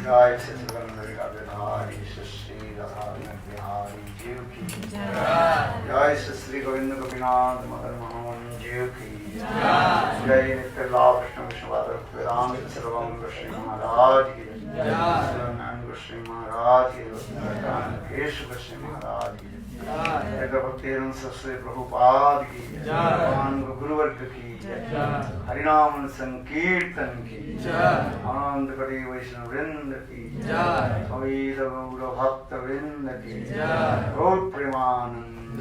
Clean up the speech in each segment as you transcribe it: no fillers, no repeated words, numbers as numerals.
Jai Sitagandhari Radhari Shri Radhari Bihari Jiv ki Jai Sri Govinda Gopinath Madan Mohan Jiv ki Jai Nitya Lal Krishna Vishnupada Vedanta Sarvam Gosri Maharaj ki Jai Gosri Maharaj ki Keshu Gosri Maharaj ki Jai Bhaktiran Sasri Prabhupada ki Bhagwan Guru Varga ki Harinam Sankirtan ki Anand Kari Vaishnav Vrinda ki Savita Gaura Bhakta Vrinda ki Gaur Premanand.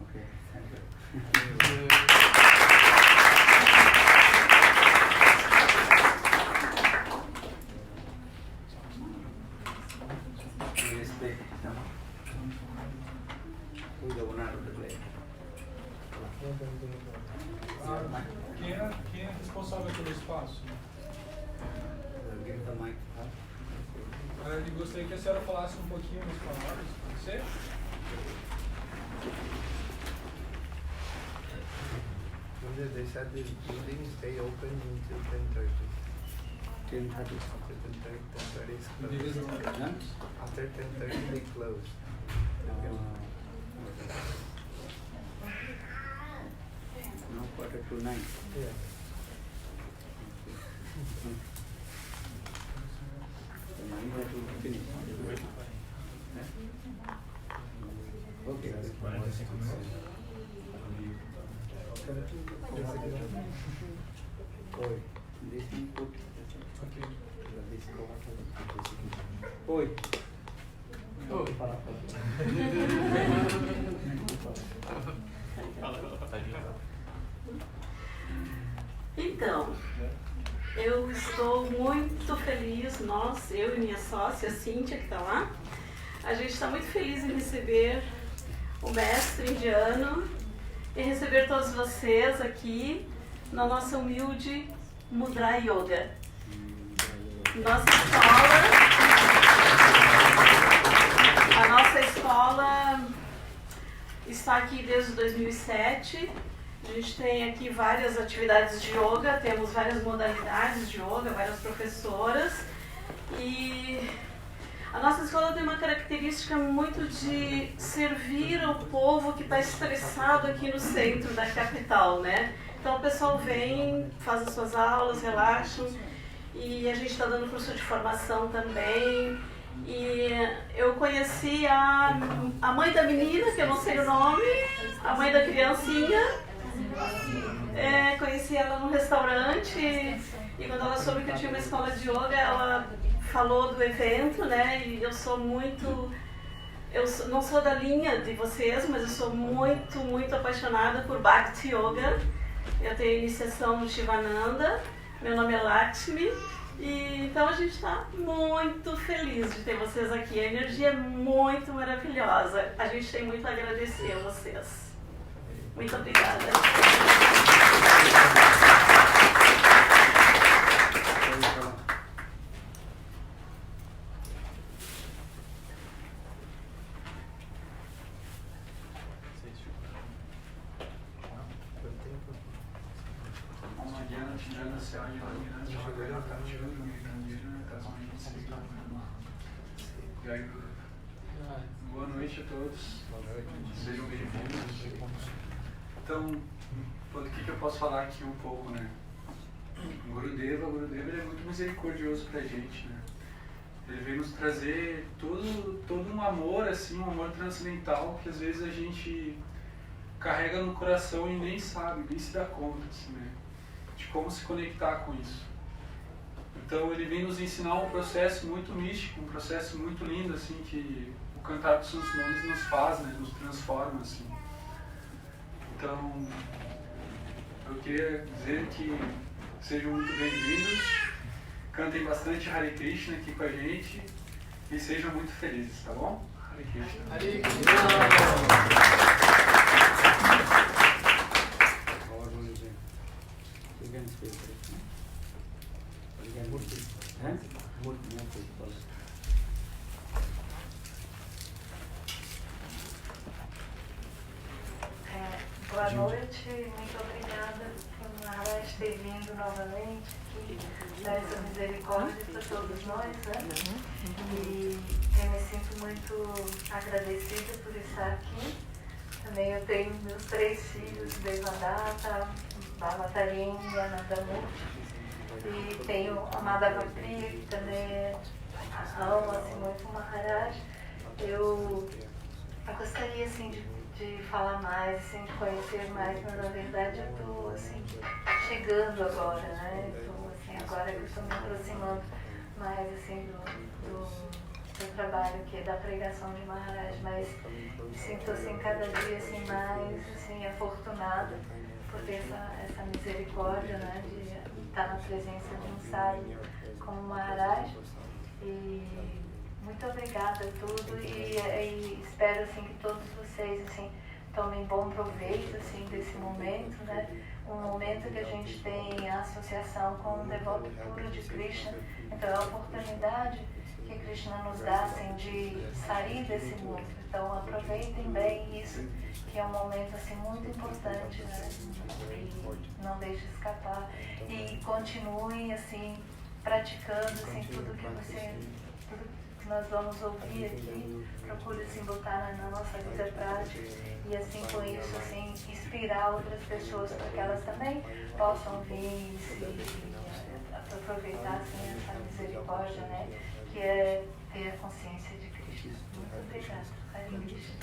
Okay, thank you. Please speak. Who is the owner of the place? Quem é responsável pelo espaço? Give the mic. Eu gostaria que a senhora falasse um pouquinho nas palavras. Você? They said the building stay open until 10:30. 10:30. After 10:30 is closed. After 10:30 they close. Now 8:45. Yeah. So now you have to finish. Okay. Oi. This one put. Okay. This cover. Oi. Então, eu estou muito feliz, eu e minha sócia, Cíntia, que está lá, a gente está muito feliz em receber o mestre indiano e receber todos vocês aqui na nossa humilde Mudra Yoga. A nossa escola está aqui desde 2007. A gente tem aqui várias atividades de yoga, temos várias modalidades de yoga, várias professoras. E a nossa escola tem uma característica muito de servir ao povo que está estressado aqui no centro da capital, né? Então o pessoal vem, faz as suas aulas, relaxam. E a gente está dando curso de formação também. E eu conheci a mãe da menina, que eu não sei o nome, a mãe da criancinha. Conheci ela num restaurante e quando ela soube que eu tinha uma escola de yoga, ela falou do evento, né? E eu não sou da linha de vocês, mas eu sou muito, muito apaixonada por Bhakti Yoga. Eu tenho iniciação no Shivananda, meu nome é Lakshmi. E então a gente está muito feliz de ter vocês aqui. A energia é muito maravilhosa. A gente tem muito a agradecer a vocês. Muito obrigada. Boa noite a todos. Sejam bem-vindos. Então, o que eu posso falar aqui um pouco, né? O Gurudeva ele é muito misericordioso pra gente, né? Ele vem nos trazer todo um amor, assim, um amor transcendental que às vezes a gente carrega no coração e nem sabe, nem se dá conta, assim, né? De como se conectar com isso. Então ele vem nos ensinar um processo muito místico, um processo muito lindo, assim, que o cantar dos seus nomes nos faz, né? Nos transforma, assim. Então, eu queria dizer que sejam muito bem-vindos, cantem bastante Hare Krishna aqui com a gente e sejam muito felizes, tá bom? Hare Krishna. Hare Krishna. Boa noite, muito obrigada por Maharaj ter vindo novamente aqui, dar essa misericórdia para todos nós, né? E eu me sinto muito agradecida por estar aqui. Também eu tenho meus 3 filhos, Devadatta, Bhavatarini e Anandamurti. E tenho a Madhava Priya, que também amo assim, muito o Maharaj. Eu gostaria assim, de falar mais, assim, de conhecer mais, mas na verdade eu estou assim, chegando agora, né? Assim, agora que eu estou me aproximando mais assim, do trabalho que é da pregação de Maharaj, mas me sinto assim, cada dia assim, mais assim, afortunada por ter essa misericórdia, né? De estar na presença de um sábio como Maharaj. E muito obrigada a tudo e espero assim, que todos vocês assim, tomem bom proveito assim, desse momento, né? Um momento que a gente tem a associação com um devoto puro de Krishna. Então é a oportunidade que Krishna nos dá assim, de sair desse mundo. Então aproveitem bem isso, que é um momento assim, muito importante, né? E não deixe escapar. E continuem assim, praticando assim, tudo que nós vamos ouvir aqui, procure assim, botar na nossa vida prática e assim com isso assim, inspirar outras pessoas para que elas também possam vir e se aproveitar assim, essa misericórdia, né, que é ter a consciência de Cristo. Muito obrigada. Hare Krishna.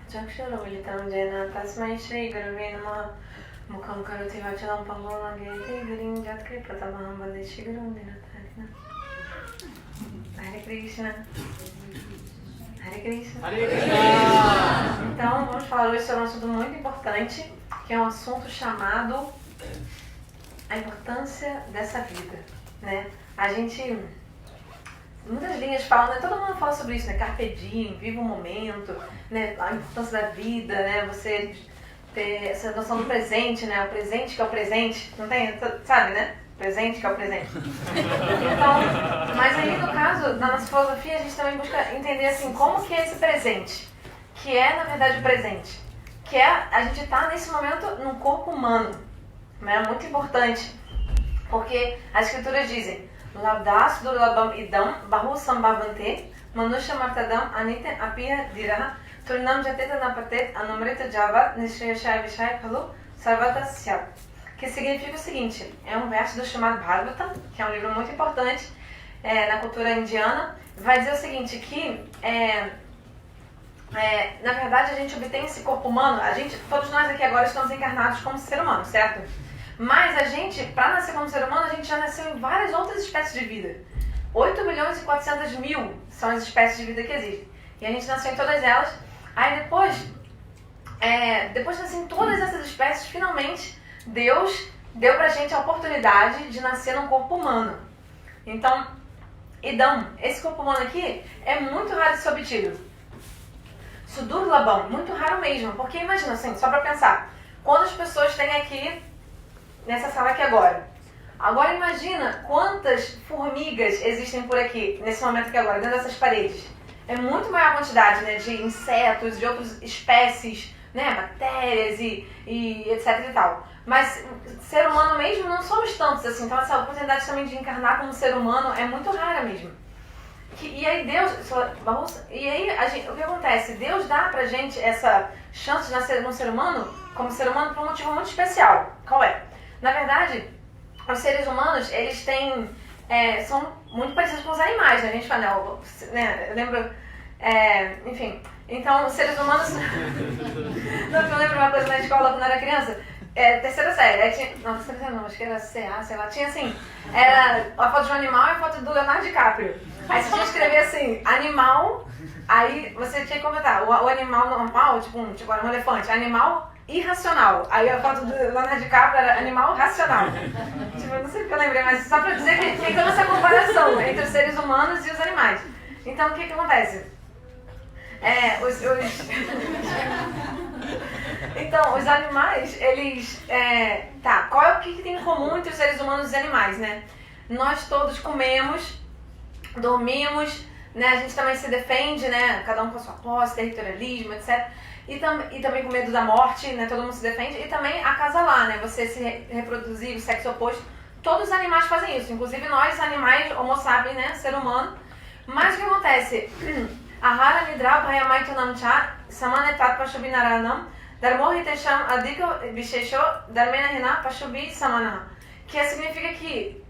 चक्षुरुमिलितं येन तस्मै श्रीगुरवे नमः मुखं करोति वाचालं पङ्गुं लङ्घयते गिरिं यत्कृपतमहं वन्दे श्रीगुरुं दीनतारिणं. Hare Krishna. Hare Krishna. Hare Krishna. Então, vamos falar hoje sobre um assunto muito importante, que é um assunto chamado a importância dessa vida, né? A gente, muitas linhas falam, né? Todo mundo fala sobre isso, né? Carpe diem, viva o momento, né? A importância da vida, né? Você ter essa noção do presente, né? O presente que é o presente, não tem? Sabe, né? Presente que é o presente. Então, mas aí no caso, na nossa filosofia, a gente também busca entender assim, como que é esse presente, que é na verdade o presente, que é a gente estar nesse momento num corpo humano, né? É muito importante, porque as escrituras dizem Labdas durlabam idam bahu sambhavante manusha martadam anita apia diraha turnam jateta napatet anamrita javat nishriyashaya vishaya phalu sarvatasyat. Que significa o seguinte, é um verso do chamado Bhagavatam, que é um livro muito importante na cultura indiana, vai dizer o seguinte, que na verdade a gente obtém esse corpo humano, todos nós aqui agora estamos encarnados como ser humano, certo? Mas a gente, para nascer como ser humano, a gente já nasceu em várias outras espécies de vida. 8.400.000 são as espécies de vida que existem. E a gente nasceu em todas elas. Aí depois de nascer em todas essas espécies, finalmente Deus deu pra gente a oportunidade de nascer num corpo humano. Então, esse corpo humano aqui é muito raro de ser obtido. Sudurlabam, muito raro mesmo. Porque imagina assim, só pra pensar, quantas pessoas tem aqui nessa sala aqui agora? Agora imagina quantas formigas existem por aqui, nesse momento aqui agora, dentro dessas paredes. É muito maior a quantidade, né, de insetos, de outras espécies, né, bactérias e etc e tal. Mas ser humano mesmo não somos tantos assim, então essa oportunidade também de encarnar como ser humano é muito rara mesmo. E aí Deus, o que acontece? Deus dá pra gente essa chance de nascer num ser humano, como ser humano, por um motivo muito especial. Qual é? Na verdade, os seres humanos, eles têm, são muito parecidos com os animais, né? A gente fala, né? Eu lembro, enfim, então os seres humanos... Não, eu lembro uma coisa na escola quando eu era criança, terceira série. Aí tinha, não, terceira série não, acho que era CA, sei lá. Tinha assim, era a foto de um animal e a foto do Leonardo DiCaprio. Aí você tinha que escrever assim, animal, aí você tinha que comentar, o animal normal, tipo um elefante, animal irracional. Aí a foto do Leonardo DiCaprio era animal racional. Tipo, eu não sei porque eu lembrei, mas só pra dizer que tem toda essa comparação entre os seres humanos e os animais. Então, o que acontece? Então, os animais, eles... qual é o que tem em comum entre os seres humanos e os animais, né? Nós todos comemos, dormimos, né? A gente também se defende, né? Cada um com a sua posse, territorialismo, etc. E também com medo da morte, né? Todo mundo se defende. E também acasalar, né? Você se reproduzir, o sexo oposto. Todos os animais fazem isso. Inclusive nós, animais, homo sapiens, né? Ser humano. Mas o que acontece? Ahara nidra bhayamaitu namcha samanetat pashubinaranam dharmohitesham adhika vishesho dharmena hina pashubi samana. Que significa que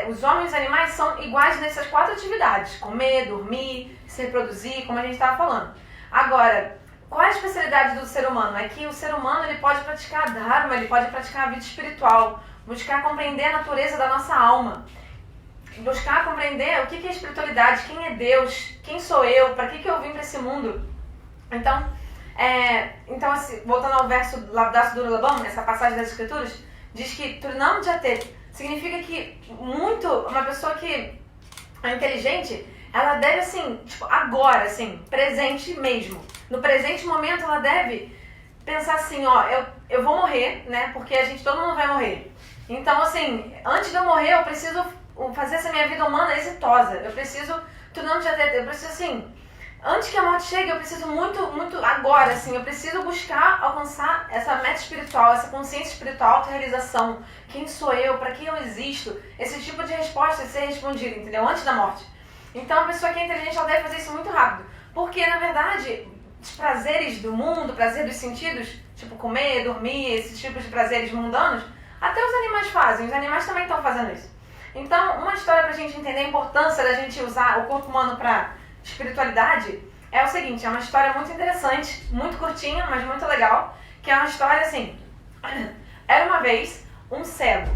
os homens e os animais são iguais nessas 4 atividades. Comer, dormir, se reproduzir, como a gente estava falando. Agora, qual é a especialidade do ser humano? É que o ser humano ele pode praticar dharma, ele pode praticar a vida espiritual, buscar compreender a natureza da nossa alma, buscar compreender o que é espiritualidade, quem é Deus, quem sou eu, para que eu vim para esse mundo. Então assim, voltando ao verso Labdasu Durlabam, essa passagem das escrituras, diz que Turnam Jate significa que uma pessoa que é inteligente, ela deve assim, tipo, agora, assim, presente mesmo. No presente momento ela deve pensar assim, ó, eu vou morrer, né, porque todo mundo vai morrer. Então assim, antes de eu morrer eu preciso fazer essa minha vida humana exitosa. Eu preciso, assim, antes que a morte chegue, eu preciso muito agora, assim, eu preciso buscar alcançar essa meta espiritual, essa consciência espiritual, autorrealização. Quem sou eu? Para que eu existo? Esse tipo de resposta ser respondida, entendeu? Antes da morte. Então a pessoa que é inteligente, ela deve fazer isso muito rápido. Porque, na verdade, os prazeres do mundo, prazer dos sentidos, tipo comer, dormir, esses tipos de prazeres mundanos, até os animais fazem. Os animais também estão fazendo isso. Então, uma história pra gente entender a importância da gente usar o corpo humano pra espiritualidade é o seguinte, é uma história muito interessante, muito curtinha, mas muito legal, que é uma história assim, era uma vez um cego,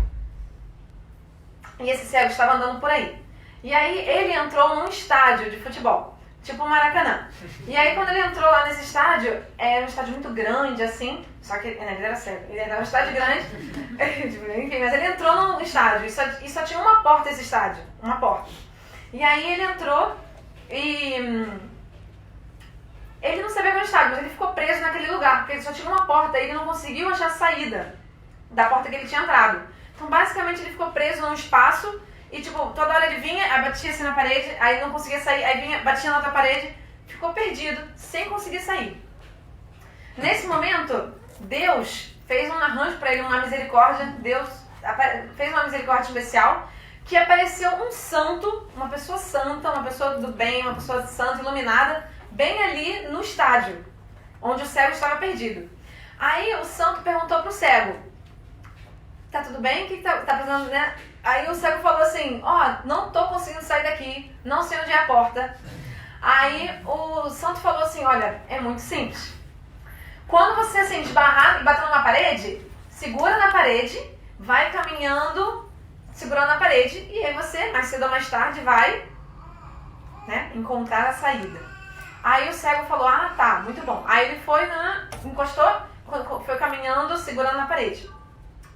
e esse cego estava andando por aí, e aí ele entrou num estádio de futebol, tipo o Maracanã, e aí quando ele entrou lá nesse estádio, era um estádio muito grande assim, só que ele era cego, ele era um estádio grande, enfim, mas ele entrou no estádio, e só tinha uma porta esse estádio, uma porta, e aí ele entrou e ele não sabia qual estádio, mas ele ficou preso naquele lugar, porque ele só tinha uma porta e ele não conseguiu achar a saída da porta que ele tinha entrado. Então basicamente ele ficou preso num espaço e tipo, toda hora ele vinha, aí batia assim na parede, aí não conseguia sair, aí vinha, batia na outra parede, ficou perdido, sem conseguir sair. Nesse momento, Deus fez um arranjo para ele, uma misericórdia, Deus fez uma misericórdia especial, que apareceu um santo, uma pessoa santa, uma pessoa do bem, uma pessoa santa, iluminada, bem ali no estádio, onde o cego estava perdido. Aí o santo perguntou pro cego, tá tudo bem? O que tá precisando, né? Aí o cego falou assim, não tô conseguindo sair daqui, não sei onde é a porta. Aí o santo falou assim, olha, é muito simples. Quando você assim, esbarrar e bater numa parede, segura na parede, vai caminhando, segurando a parede, e aí você, mais cedo ou mais tarde, vai, né, encontrar a saída. Aí o cego falou, tá, muito bom. Aí ele foi, encostou, foi caminhando, segurando na parede.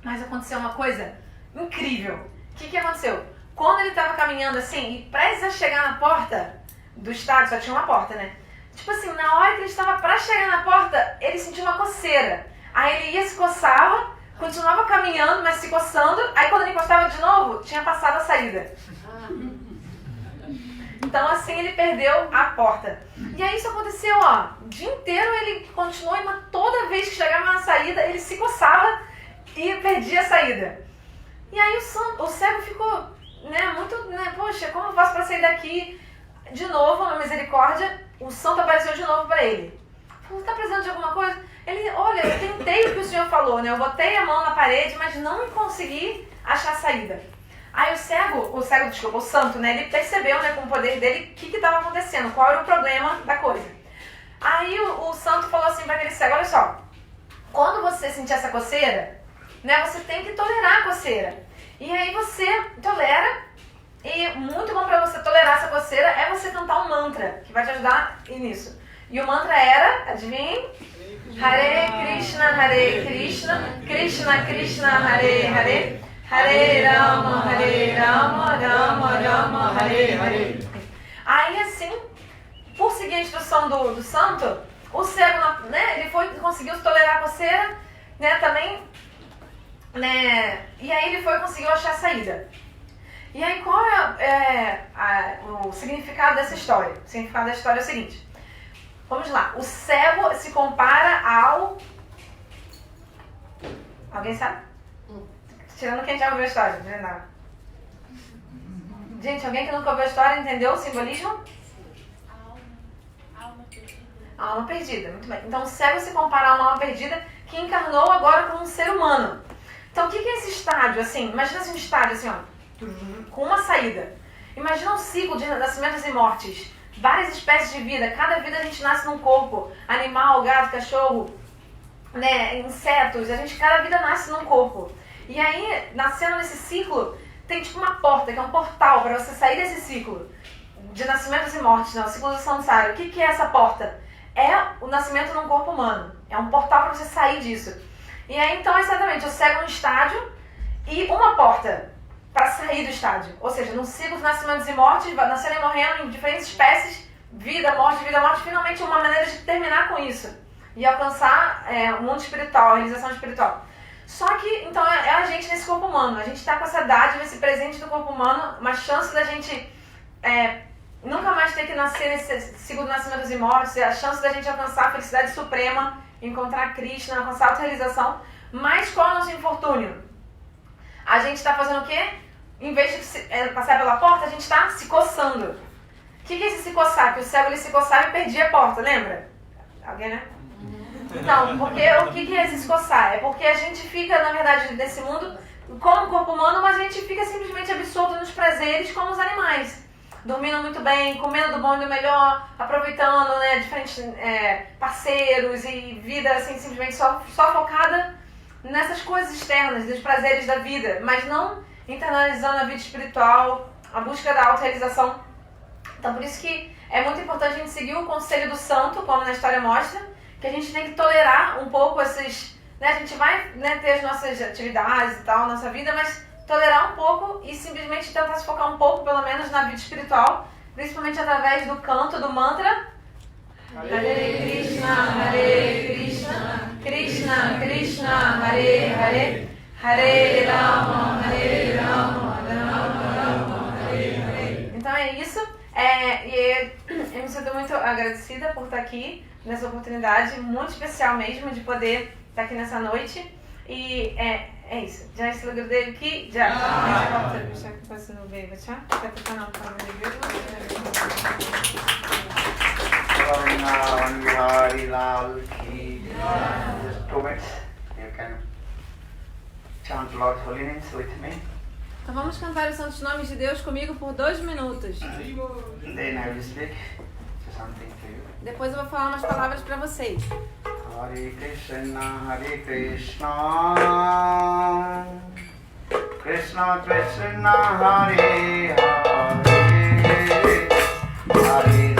Mas aconteceu uma coisa incrível. O que aconteceu? Quando ele estava caminhando assim, e prestes a chegar na porta do estádio, só tinha uma porta, né? Tipo assim, na hora que ele estava para chegar na porta, ele sentiu uma coceira. Aí ele ia, se coçava, continuava caminhando, mas se coçando. Aí quando ele encostava de novo, tinha passado a saída. Então assim ele perdeu a porta. E aí isso aconteceu, o dia inteiro ele continuou, mas toda vez que chegava na saída, ele se coçava e perdia a saída. E aí o cego ficou, muito, poxa, como eu faço para sair daqui? De novo, na misericórdia, o santo apareceu de novo para ele. Falou, tá precisando de alguma coisa? Ele, olha, eu tentei o que o senhor falou, né? Eu botei a mão na parede, mas não consegui achar a saída. Aí o santo, né? Ele percebeu, né, com o poder dele, o que estava acontecendo, qual era o problema da coisa. Aí o santo falou assim para aquele cego, olha só, quando você sentir essa coceira, né? Você tem que tolerar a coceira. E aí você tolera, e muito bom para você tolerar essa coceira é você cantar um mantra, que vai te ajudar nisso. E o mantra era, adivinhem? Hare Krishna, Krishna Krishna, Hare Hare, Hare Rama, Rama Rama, Hare Hare. Aí assim, por seguir a instrução do santo, o cego, né, ele conseguiu tolerar a coceira, né, também, né, e aí ele conseguiu achar a saída. E aí qual é o significado dessa história? O significado da história é o seguinte, vamos lá, o cego se compara ao... Alguém sabe? Tirando quem já ouviu a história, não. Gente, alguém que nunca ouviu a história entendeu o simbolismo? A alma perdida, muito bem. Então o cego se compara a uma alma perdida que encarnou agora como um ser humano. Então o que é esse estádio, assim? Imagina assim, um estádio assim, ó, com uma saída. Imagina um ciclo de nascimentos e mortes. Várias espécies de vida. Cada vida a gente nasce num corpo. Animal, gato, cachorro, né, insetos. Cada vida nasce num corpo. E aí, nascendo nesse ciclo, tem tipo uma porta, que é um portal para você sair desse ciclo de nascimentos e mortes, né? O ciclo do samsara. O que é essa porta? É o nascimento num corpo humano. É um portal para você sair disso. E aí, então, exatamente, eu cego um estádio e uma porta para sair do estádio. Ou seja, num ciclo de nascimentos e mortes, nascendo e morrendo em diferentes espécies, vida, morte, finalmente uma maneira de terminar com isso. E alcançar o mundo espiritual, a realização espiritual. Só que, então, é a gente nesse corpo humano. A gente está com essa dádiva, esse presente do corpo humano, uma chance da gente nunca mais ter que nascer nesse ciclo de nascimentos e mortes, a chance da gente alcançar a felicidade suprema, encontrar Krishna, alcançar a autorrealização. Mas qual é o nosso infortúnio? A gente está fazendo o quê? Em vez de passar pela porta, a gente está se coçando. O que é esse se coçar? Que o cego ele se coçava e perdia a porta, lembra? Alguém, né? Não, porque o que é esse se coçar? É porque a gente fica, na verdade, nesse mundo como um corpo humano, mas a gente fica simplesmente absorto nos prazeres como os animais. Dormindo muito bem, comendo do bom e do melhor, aproveitando, né, diferentes parceiros e vida assim, simplesmente só focada nessas coisas externas, dos prazeres da vida, mas não internalizando a vida espiritual, a busca da autorrealização. Então por isso que é muito importante a gente seguir o conselho do santo, como na história mostra, que a gente tem que tolerar um pouco esses... Né, a gente vai, né, ter as nossas atividades e tal, nossa vida, mas tolerar um pouco e simplesmente tentar se focar um pouco, pelo menos, na vida espiritual, principalmente através do canto, do mantra. Hare Krishna, Krishna Krishna, Hare Hare, Hare Rama, Rama Rama, Hare Hare. Então é isso. E eu me sinto muito agradecida por estar aqui nessa oportunidade muito especial mesmo de poder estar aqui nessa noite. E é isso. Já estou Gurudev aqui. Já. Just 2 minutes. You can chant Lord's holy names with me. Então vamos cantar os santos nomes de Deus comigo por 2 minutos. Then I will speak something to you. Depois eu vou falar umas palavras para vocês. Hare Krishna, Krishna Krishna, Hare Hare, Hare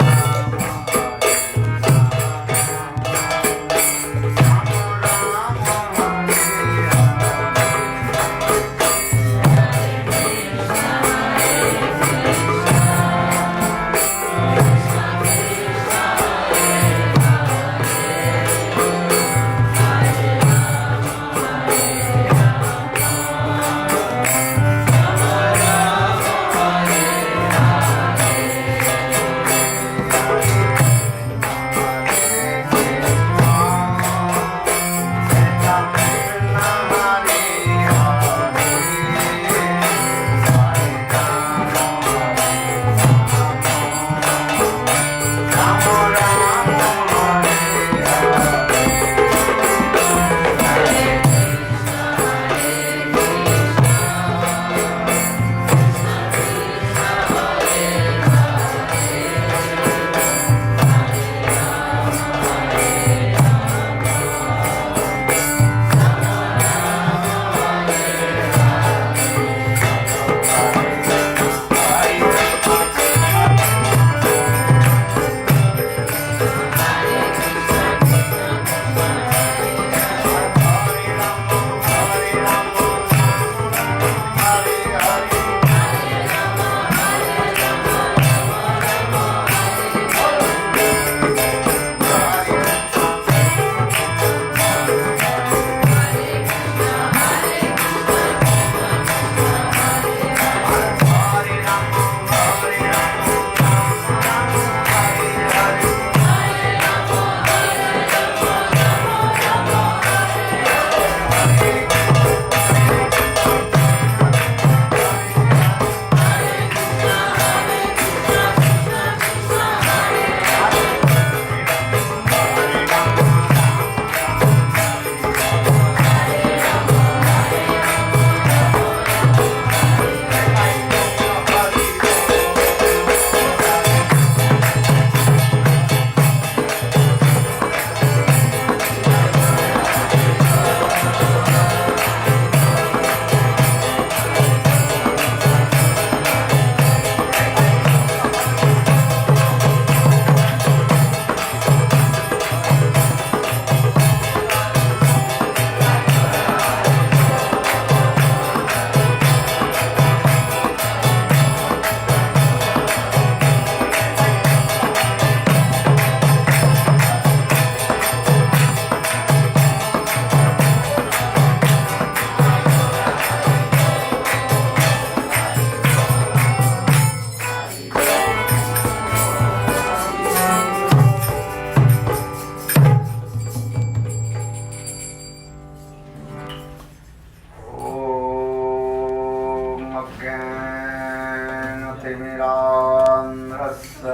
ज्ञानतिमिरान्धस्य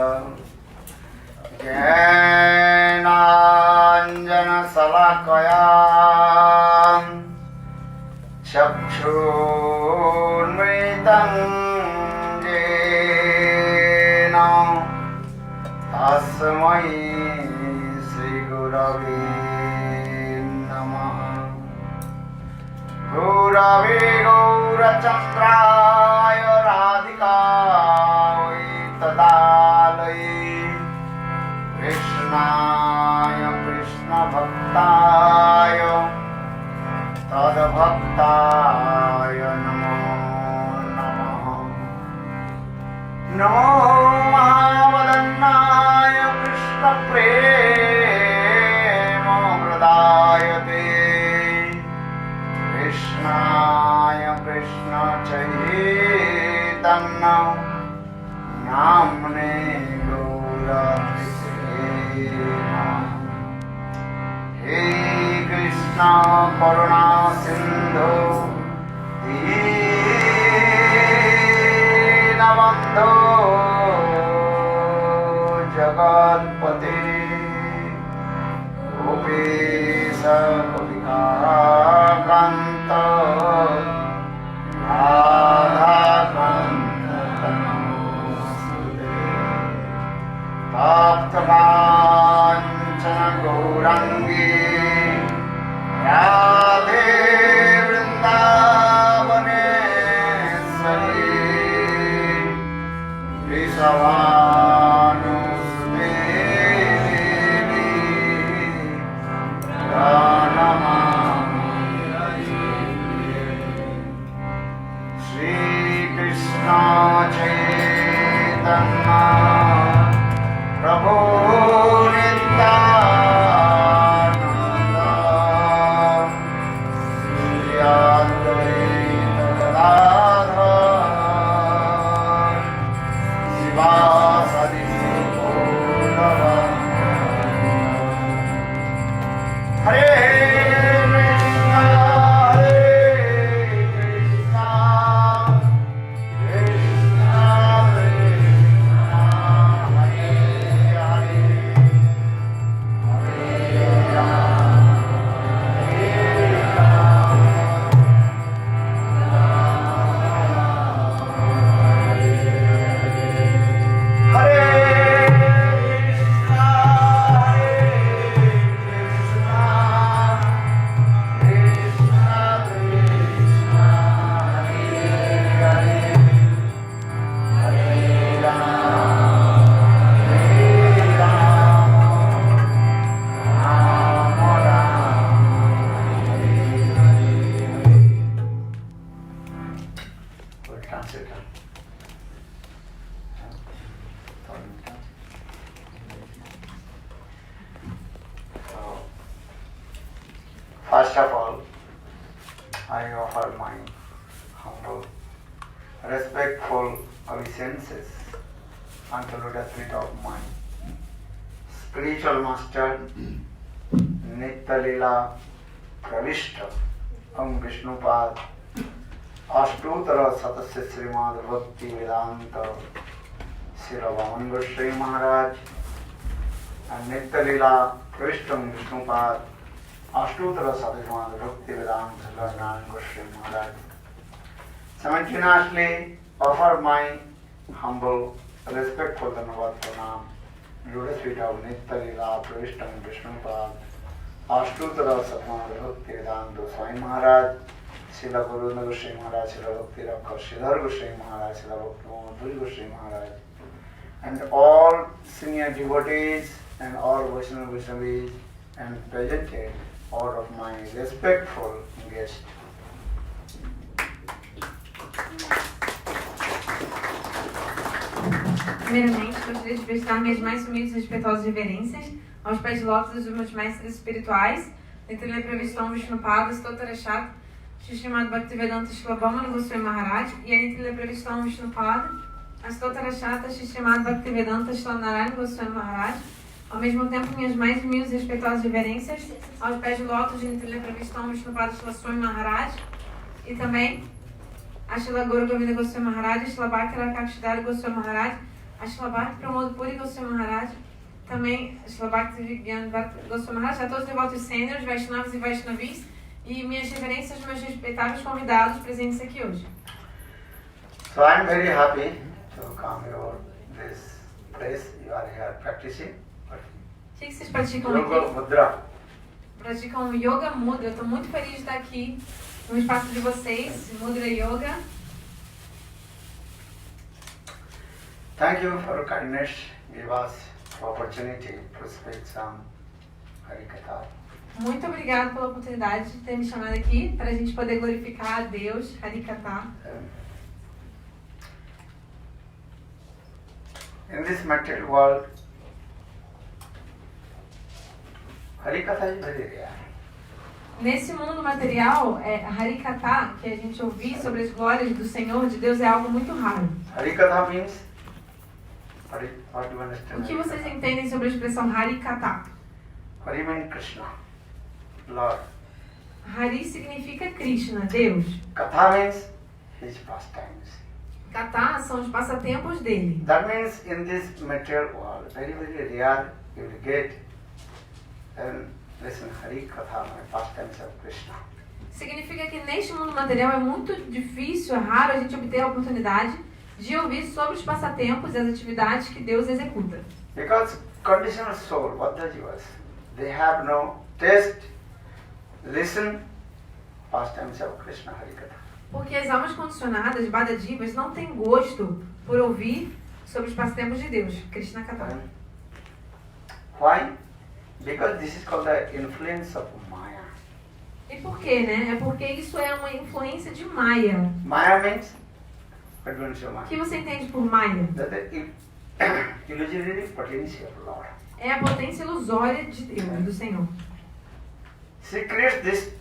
ज्ञानाञ्जनशलाकया चक्षुन्मिलितं येन तस्मै श्रीगुरवे नमः। गुरवे गौरचन्द्राय राधिकायै तदालये कृष्णाय कृष्णभक्ताय तद्भक्ताय नमो नमः। नमो महावदन्नाय कृष्णप्रेमहृदायते कृष्णाय कृष्णचैतन्य नाम्ने गौरहरे नमः। हे कृष्ण करुणा सिंधु दीनबन्धो जगत्पते गोपेश कविकान्त राधाकान्त नमोस्तुते। तप्तकाञ्चन गौराङ्गी राधे वृन्दावनेश्वरी वृषभानुसुते देवी प्रणमामि। श्रीकृष्ण चैतन्य प्रभु नित्यानन्द श्री अद्वैत गदाधर शिवासादि गौरभक्तवृन्द। हरे कृष्णा कृष्णा कृष्णा हरे हरे हरे राम हरे कृष्णा कृष्णा कृष्णा हरे हरे हरे राम राम राम हरे Hare. Good translator. So, first of all, I offer my humble, respectful obeisances unto lotus feet of my spiritual master, Nitya Leela Pravishta, Vishnupad, अष्टोत्तर सतस्य श्रीमद भक्ति वेदांत श्री वामन गोस्वामी महाराज and Nitya Leela Pravishtam Vishnupad अष्टोत्तर सतश्रीमद भक्ति वेदांत श्री वामन गोस्वामी महाराज. Simultaneously offer my humble, respectful Dhanavad Pranam, lotus feet of Nitya Leela Pravishtam Vishnupad अष्टोत्तर सतश्रीमद भक्ति वेदांत स्वामी Maharaj, Srila Guru Goswami Maharaj, Srila Bhakti Rakha, Sridhar Goswami Maharaj, Srila Bhakti Madhuri Goswami Maharaj, and all senior devotees and all Vaishnava Vaishnavis and presented, all of my respectful guests. Primeiramente, gostaria de prestar minhas mais humildes e respeitosas reverências aos pés de lótus dos meus mestres espirituais, Nitya Leela Pravishtam Vishnupad, Stotarashat, Srimad Bhaktivedanta Shlabhamana Goswami Maharaj e a Nitya Leela Pravishtam Vishnupad, Stotarashat, Srimad Bhaktivedanta Shlabhamana Goswami Maharaj. Ao mesmo tempo, minhas mais humildes e respeitosas reverências aos pés de lótus de Nitya Leela Pravishtam Vishnupad Shlabhamana Maharaj e também Ashila Guru Govinda Goswami Maharaj, Ashila Bhakti Rakshidhara Goswami Maharaj, Ashila Bhakti Pramod Puri Goswami Maharaj, também Ashila Bhakti Vigyan Goswami Maharaj, a todos os devotos sêniores, Vaishnavas e Vaishnavis, e minhas reverências, meus respeitáveis convidados presentes aqui hoje. So I am very happy to come here this place. You are here practicing. O que vocês praticam Yoga aqui? Mudra. Praticam Yoga Mudra. Eu estou muito feliz de estar aqui no espaço de vocês, Mudra Yoga. Thank you for your kindness. Give us opportunity to speak some harikatha. Muito obrigada pela oportunidade de ter me chamado aqui para a gente poder glorificar a Deus, harikatha. In this material world, harikatha is very rare. Nesse mundo material, harikatha, que a gente ouvir sobre as glórias do Senhor, de Deus, é algo muito raro. Harikatha means, what do you understand? O que vocês entendem sobre a expressão harikatha? Hari means Krishna, Lord. Hari significa Krishna, Deus. Katha means his pastimes. Katha são os passatempos dele. That means in this material world, very, very rare you will get and listen harikatha, my pastimes of Krishna. Significa que neste mundo material é muito difícil, é raro a gente obter a oportunidade de ouvir sobre os passatempos e as atividades que Deus executa. Because conditional soul, what does yours? They have no taste, listen, pastimes of Krishna harikatha. Porque as almas condicionadas, badadivas, não têm gosto por ouvir sobre os passatempos de Deus, Krishna Katha. Why? Because this is called the influence of Maya. E por quê, né? É porque isso é uma influência de Maya. Maya means, what do you understand O Maya? que você entende por Maya? That the illusory potency of Lord. É a potência ilusória de Deus, do Senhor. She creates this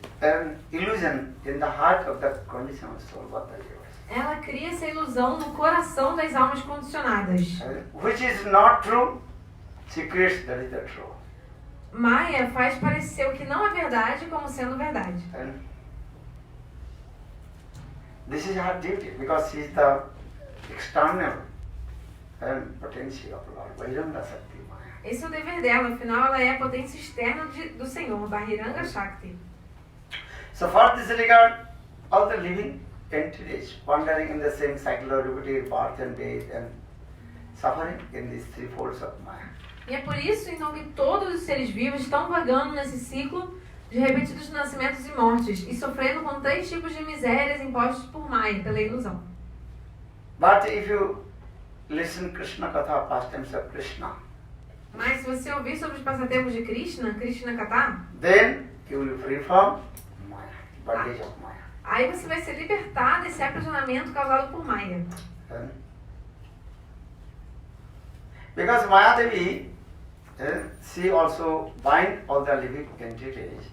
illusion in the heart of the conditional soul, what does yours? Ela cria essa ilusão no coração das almas condicionadas. Which is not true, she creates that is the true. Maya faz parecer o que não é verdade como sendo verdade. And this is her duty because she is the external potency of Lord, Vajranga Shakti Maya. Esse é o dever dela, afinal ela é a potência externa do Senhor, Bahiranga Shakti. So for this regard, all the living entities wandering in the same cycle of repetitive birth and death and suffering in these three folds of Maya. E é por isso, então, que todos os seres vivos estão vagando nesse ciclo de repetidos nascimentos e mortes e sofrendo com 3 tipos de misérias impostos por Maya, pela ilusão. But if you listen Krishna Katha, pastimes of Krishna, Mas se você ouvir sobre os passatempos de Krishna, Krishna Katha, then you will be free from Maya, bondage of Maya. aí você vai ser libertado desse aprisionamento causado por Maya. Because Maya Devi, she also binds all the living entities,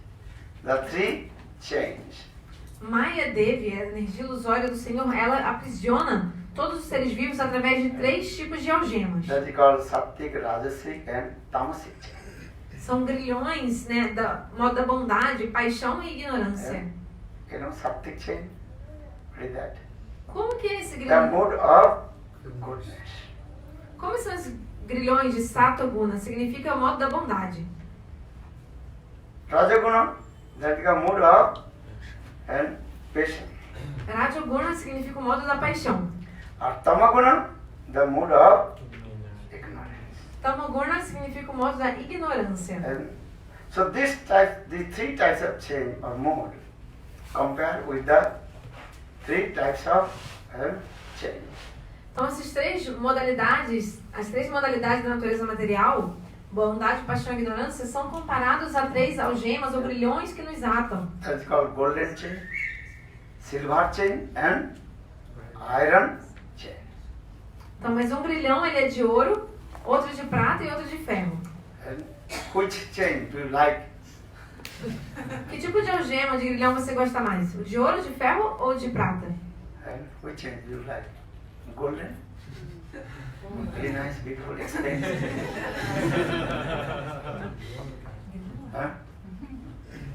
the 3 chains. Maya Devi, a energia ilusória do Senhor, ela aprisiona todos os seres vivos através de 3 tipos de algemas. That is called Sattik, Rajasic and Tamasic chain. São grilhões, né, modo da bondade, paixão e ignorância. You know Sattik chain? Read that. Como que é esse The grilhão? mood of goodness. Como são esses grilhões de Satoguna? Significa o modo da bondade. Rajaguna, that is the mood of patience. Rajoguna significa o modo da paixão. Tamaguna, the mood of ignorance. Tamoguna significa o modo da ignorância. And so these 3 types of change or mood compared with the 3 types of change. Então essas 3 modalidades, as 3 modalidades da natureza material, bondade, paixão e ignorância, são comparados a 3 algemas ou grilhões que nos atam. That's called golden chain, silver chain and iron chain. Então, mas um grilhão ele é de ouro, outro de prata e outro de ferro. And which chain do you like? Que tipo de algema, de grilhão você gosta mais? O de ouro, de ferro ou de prata? And which chain do you like? Golden? Very nice, beautiful, expensive. Huh?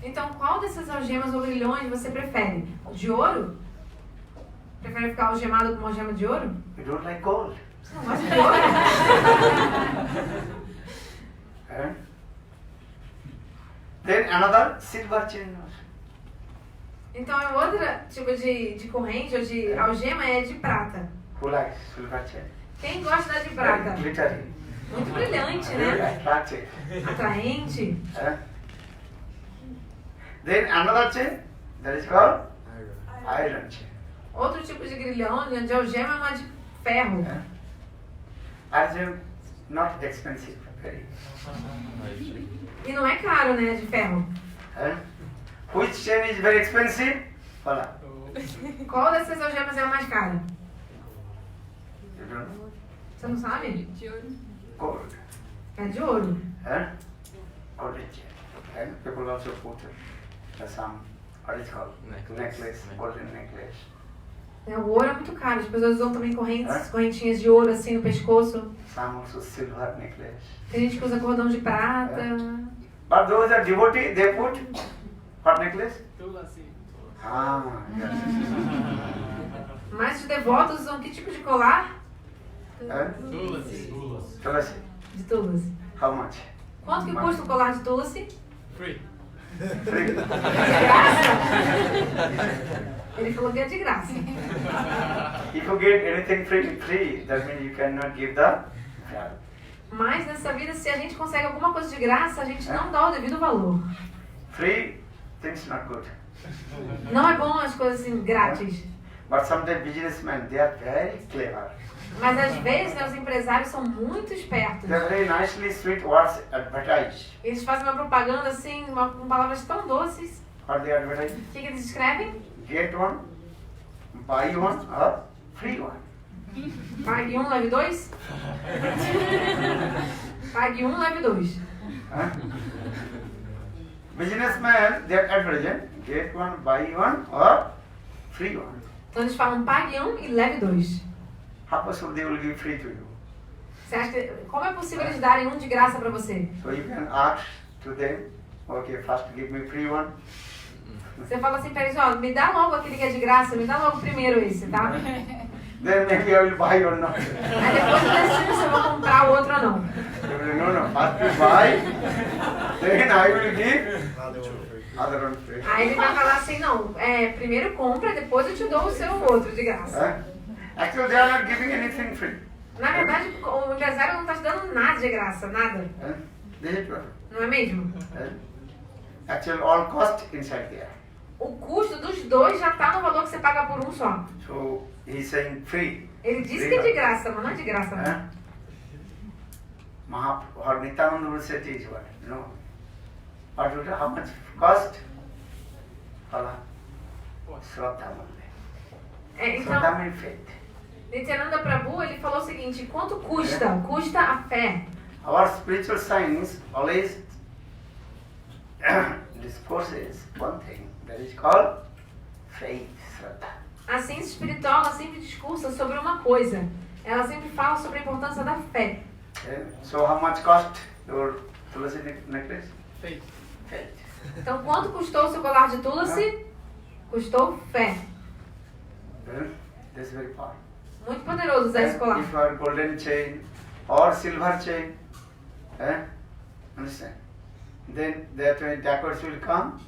Então, qual dessas algemas ou grilhões você prefere? O de ouro? Prefere ficar algemado com uma gema de ouro? You don't like gold. Você não gosta de ouro? And then another silver chain. Então é outra tipo de corrente ou de algema é de prata. Who likes silver chain? Quem gosta da de prata? Very glittery. Muito brilhante, Very né? attractive. Atraente. Then another chain that is called iron chain. Outro tipo de grilhão, de algema, é uma de ferro. Iron not expensive, very. E não é caro, né, de ferro. Which chain is very expensive? Fala. Qual dessas algemas é a mais cara? You don't know? Você não sabe? Gold. É de ouro. Gold chain. And people also put some, what is called? Necklace, golden necklace. O ouro é muito caro. As pessoas usam também correntinhas de ouro assim no pescoço. Some also silver necklace. Tem gente que usa cordão de prata. But those are devotees, they put what necklace? Tulasi. Yes. Mas os devotos usam que tipo de colar? Tulasi. Tulasi. De tulasi. How much? Quanto que custa um colar de tulasi? Free. Free. De graça? Ele falou que é de graça. If you get anything free, that means you cannot give the value. Mas nessa vida, se a gente consegue alguma coisa de graça, a gente não dá o devido valor. Free things not good. Não é bom as coisas assim, grátis. But sometimes businessmen, they are very clever. Mas às vezes, né, os empresários são muito espertos. They are very nicely sweet words advertised. Eles fazem uma propaganda assim, com palavras tão doces. What they advertise? O que eles escrevem? Get one, buy one, or free one. Pague um, leve dois? Pague um, leve dois. Businessmen, they are advertising, get one, buy one, or free one. Então eles falam pague um e leve dois. How possible they will give free to you? Você acha que, como é possível eles darem um de graça para você? So you can ask to them, okay, first give me free one. Você fala assim para eles, ó, me dá logo aquele que é de graça, me dá logo primeiro esse, tá? Then maybe I will buy or not. Aí depois eu decido se eu vou comprar o outro ou não. They will no, first you buy, then I will give other one free. Aí ele vai falar assim, não, primeiro compra, depois eu te dou o seu outro de graça. Actually, they are not giving anything free. Na verdade, o empresário não está te dando nada de graça, nada. This is true. Não é mesmo? Actually, all cost inside there. O custo dos dois já está no valor que você paga por um só. So he's saying free. Ele disse que é de graça, mas não é de graça não. Mahaprabhu, Nityananda will say is what? No. What will how much cost? Fala. Shraddha only. Então, Shraddha means faith. Nityananda Prabhu, ele falou o seguinte, quanto custa? Custa a fé. Our spiritual science always discourses one thing that is called faith, Shraddha. A ciência espiritual, ela sempre discursa sobre uma coisa. Ela sempre fala sobre a importância da fé. So how much cost your Tulasi necklace? Faith. Faith. Então, quanto custou o seu colar de Tulasi? Custou fé. That's very powerful. Muito poderoso usar esse colar. If you are golden chain or silver chain, understand? Then that when dacoits will come,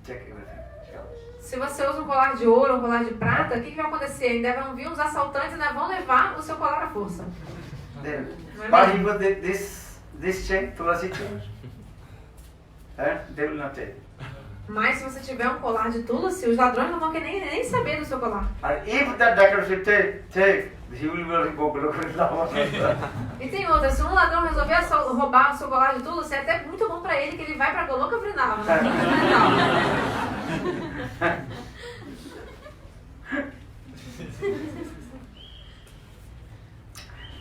check everything. Se você usa um colar de ouro ou um colar de prata, o que vai acontecer? Ainda vão vir os assaltantes e ainda vão levar o seu colar à força. Then, but if you this chain, Tulasi chain, they will not take. Mas se você tiver um colar de Tulasi, os ladrões não vão querer nem saber do seu colar. And if that dacoit will take, he will go E tem outra, se um ladrão resolver roubar o seu colar de Tulasi, é até muito bom pra ele que ele vai pra Goloka Vrindavan.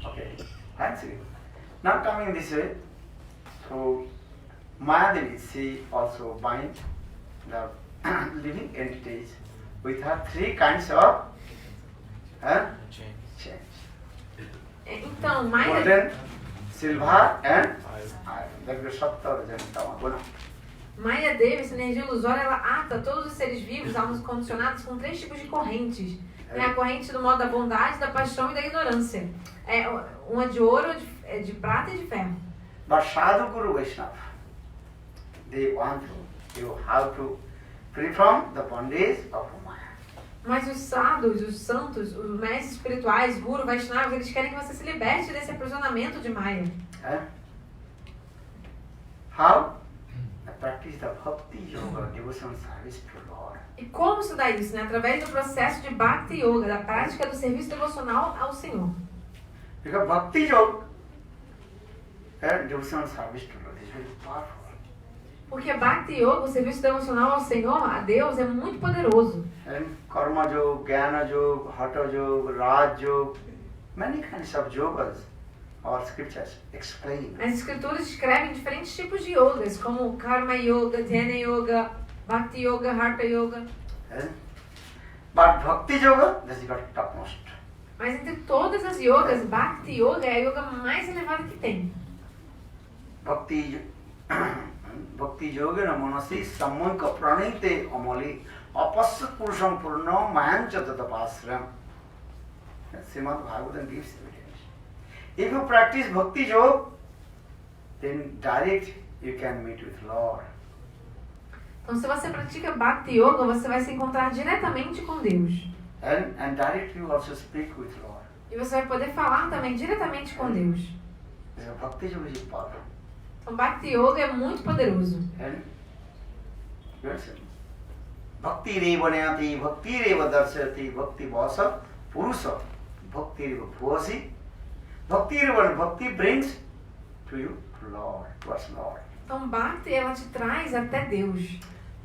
Okay, thanks you. Now coming this way, so Mayadevi, she also bind the living entities with her three kinds of chains. Então, Maya... Golden, silver and iron. That is Sapta Rajanta. Maya Devi, essa energia ilusória, ela ata todos os seres vivos, almas condicionadas com três tipos de correntes. Tem a corrente do modo da bondade, da paixão e da ignorância. É uma de ouro, de prata e de ferro. But Sadhu Guru Vaishnava, they want you have to free from the bondage of Maya. Mas os sadhus, os santos, os mestres espirituais, Guru, Vaishnavas, eles querem que você se liberte desse aprisionamento de Maya. How? The practice the Bhakti Yoga, devotional service to Lord. E como se dá isso? Né? Através do processo de Bhakti Yoga, da prática do serviço devocional ao Senhor. Because Bhakti Yoga and devotional service to Lord is very powerful. Porque Bhakti Yoga, o serviço devocional ao Senhor, a Deus, é muito poderoso. And Karma Yoga, Jnana Yoga, Hatha Yoga, Raj Yoga, many kinds of yogas, all scriptures explain. As escrituras descrevem diferentes tipos de yogas, como Karma Yoga, Dhyana Yoga, Bhakti Yoga, Hatha Yoga. But Bhakti Yoga, this is the topmost. Mas entre todas as yogas, Bhakti Yoga é a yoga mais elevada que tem. Bhakti Yoga Manasi Samanka Pranite Amali Apasya Purusham Purna Mayancha Tatapasram. Srimad Bhagavatam gives evidence. If you practice Bhakti Yoga, then direct you can meet with Lord. Então, se você pratica Bhakti Yoga, você vai se encontrar diretamente com Deus. And direct you also speak with Lord. E você vai poder falar também diretamente com Deus. So Bhakti Yoga is powerful. Então, Bhakti Yoga é muito poderoso. And Bhakti Reva Nayati, Bhakti Reva Darshati, Bhakti Vasa Purusa, Bhakti Reva Bhuasi, Bhakti Reva Bhakti brings to you Lord, towards Lord. Então, Bhakti, ela te traz até Deus.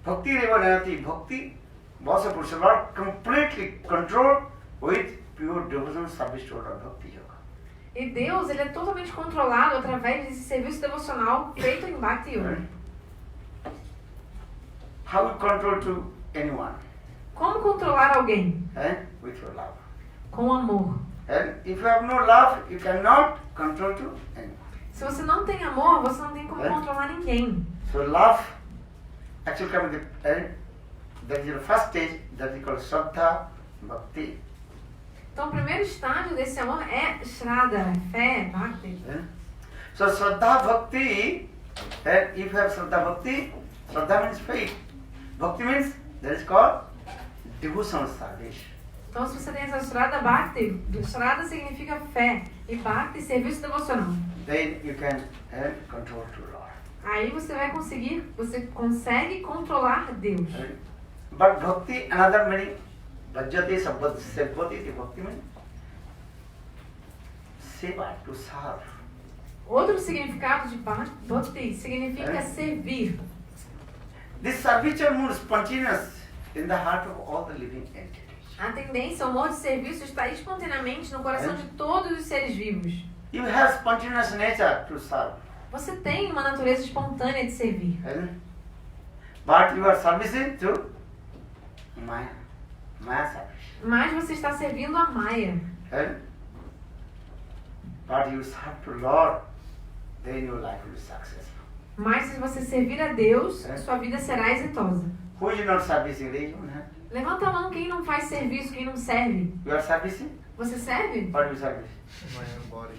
Bhakti Reva Nayati, Bhakti Vasa Purusa, Lord completely controlled with pure devotional service to Lord Bhakti Yoga. E Deus, ele é totalmente controlado através desse serviço devocional feito em Bhakti Yoga. How you control to anyone? Como controlar alguém? With your love. Com amor. And if you have no love, you cannot control to anyone. Se você não tem amor, você não tem como controlar ninguém. So love actually comes the that is the first stage that is called Shraddha Bhakti. Então o primeiro estágio desse amor é Shraddha, fé, Bhakti. So Shraddha Bhakti, if you have Shraddha Bhakti, Shraddha means faith. Bhakti means that is called devotional service. Então se você tem essa Shraddha Bhakti, Shraddha significa fé e Bhakti serviço devocional. Then you can control to Lord. Aí você consegue controlar Deus. But Bhakti, another meaning, Rajyate Sabbati, the Bhakti means seva, to serve. Outro significado de Bhakti significa servir. This service moves spontaneous in the heart of all the living entities. A tendência, o amor de serviço está espontaneamente no coração de todos os seres vivos. You have spontaneous nature to serve. Você tem uma natureza espontânea de servir. But you are servicing to Maya service. Mas você está servindo a Maya. But you serve to Lord, then your life will be successful. Mas se você servir a Deus, sua vida será exitosa. Who is not servicing? Levanta a mão quem não faz serviço, quem não serve. You are servicing? Você serve? What you service? My own body.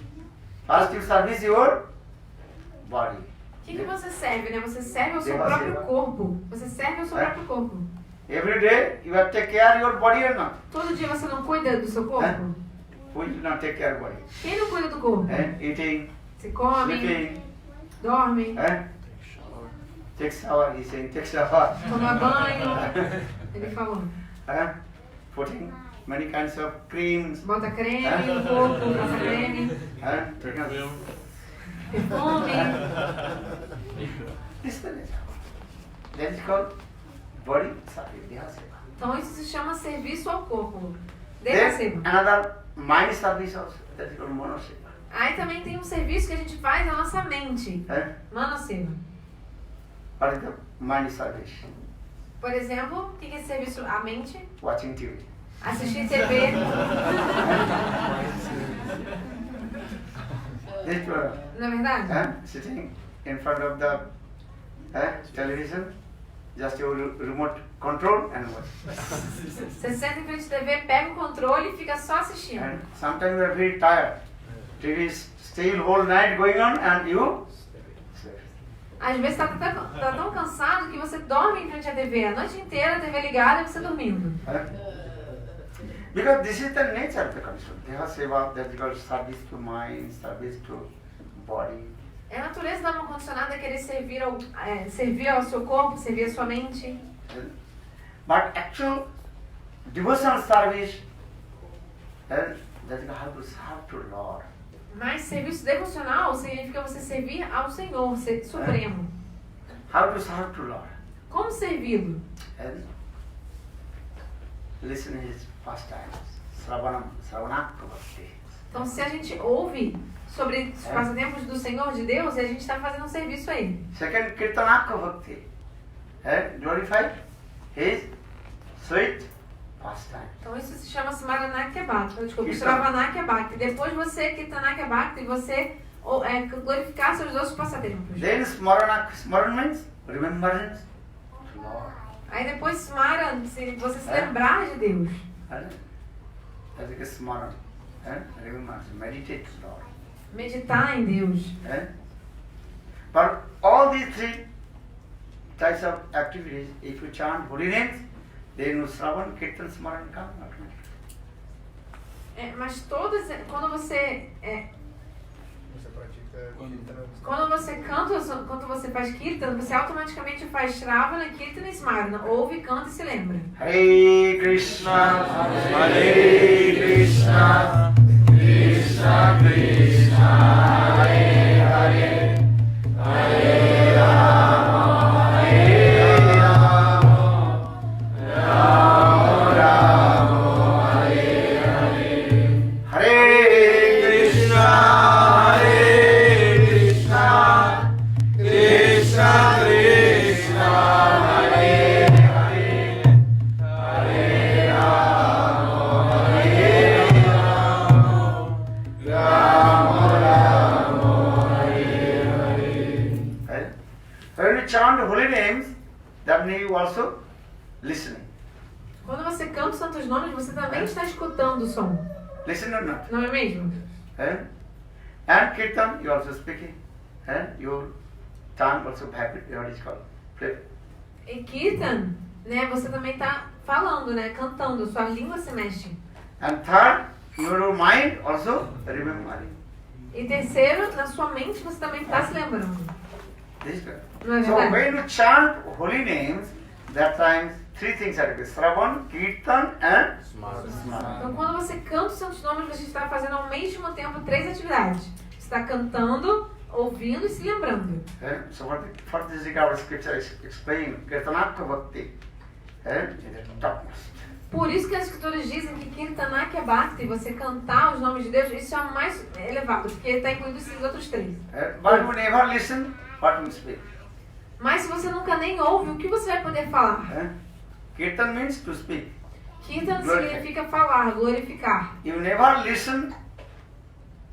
First you service your body. O que você serve, né? Você serve ao seu Deva próprio seva. corpo. Você serve ao seu próprio corpo. Every day you have to take care of your body or not? Todo dia você não cuida do seu corpo? Who will not take care of body? Quem não cuida do corpo? Eating, Você come, sleeping, dorme, take shower, he's saying take shower. toma banho. Ele falou. Putting many kinds of creams. Bota creme no corpo, passa creme, perfume. This is the nature. That is called body service, Deha Seva. Então isso se chama serviço ao corpo. Then Devaseva. another mind service also, that is called Manoseva. Aí também tem um serviço que a gente faz na nossa mente. Manoseva. What is the mind service? Por exemplo, o que é serviço à mente? Watching TV. Assistir TV. This Não é verdade? sitting in front of the television just your remote control and watch. Você senta em frente à TV, pega o controle e fica só assistindo. And sometimes you are very tired. TV is still whole night going on and you sleep. Às vezes tá tão cansado que você dorme em frente à TV. A noite inteira a TV ligada e você dormindo. Because this is the nature of the concept. Deha seva, that is called service to mind, service to body. É a natureza da alma condicionada querer servir ao seu corpo, servir à sua mente. But actual devotional service, that is how to serve to Lord. Mas serviço devocional significa você servir ao Senhor, ser supremo. How to serve to Lord. Como servi-lo? And listen his pastimes, Sravanakka Bhakti. Então, se a gente ouve sobre os passatempos do Senhor de Deus, a gente está fazendo um serviço a Ele. Second, Kirtanakka Bhakti. Glorify his sweet pastime. Então, isso se chama Smaranakya Bhakti. Desculpa, Shravanakya Bhakti. Depois você, Kirtanakya Bhakti, você glorificar seus outros passatempos. Then Smaran means remembrance of Lord. Aí depois Smaran, você se lembrar de Deus. That is Smaran. Remembrance, meditate to Lord. Meditar em Deus. But all these three types of activities, if you chant holy names, then Sravan, Kirtan, Smaran come automatically. Mas todas, quando você Você pratica Kirtana. quando você faz Kirtan, você automaticamente faz Shravana, Kirtan e Smarana. Ouve, canta e se lembra. Hare Krishna, Hare Krishna, Krishna Krishna, Hare Hare, Hare Rama, Hare Rama, Rama Rama, Hare Hare, Hare Krishna, Hare Krishna, Krishna Krishna, Hare Hare, Hare Rama, Hare Rama, Rama Rama, Hare Hare. When you chant holy names, that means you also listening. Quando você canta os santos nomes, você também está escutando o som. Listen or not? Não é mesmo? And Kirtan, you also speaking. Your tongue also happy, what is called? Flip. E Kirtan, né, você também está falando, né, cantando, sua língua se mexe. And third, your mind also remembering. E terceiro, na sua mente você também está se lembrando. This is good. Não é So verdade? when you chant holy names, that time three things are good. Shravan, Kirtan and Smaran. Então, quando você canta os santos nomes, você está fazendo ao mesmo tempo três atividades. Você está cantando, ouvindo e se lembrando. So for this regard, scripture explain Kirtanakka Bhakti in the topmost. Por isso que as escrituras dizem que Kirtanakya Bhakti, você cantar os nomes de Deus, isso é o mais elevado, porque está incluído esses outros três. But you never listen what you speak. Mas se você nunca nem ouve, o que você vai poder falar? Kirtan means to speak. Kirtan Glorify. significa falar, glorificar. You never listen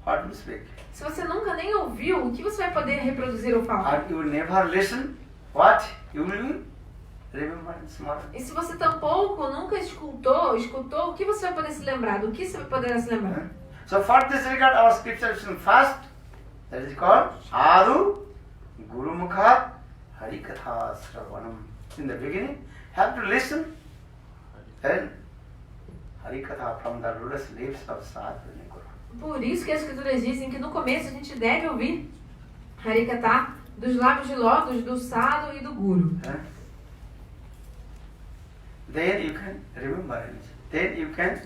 what you speak. Se você nunca nem ouviu, o que você vai poder reproduzir ou falar? Or you never listen what you will remember in Smaran. E se você tampouco nunca escutou, o que você vai poder se lembrar? Do que você vai poder se lembrar? So for this regard, our scripture is first, that is called Sadhu Guru Mukha Harikatha Sravanam. In the beginning, have to listen and Harikatha from the lotus lips of Sadhu and Guru. Por isso que as escrituras dizem que no começo a gente deve ouvir Harikatha dos lábios de lótus, do Sadhu e do Guru. Then you can remember it. Then you can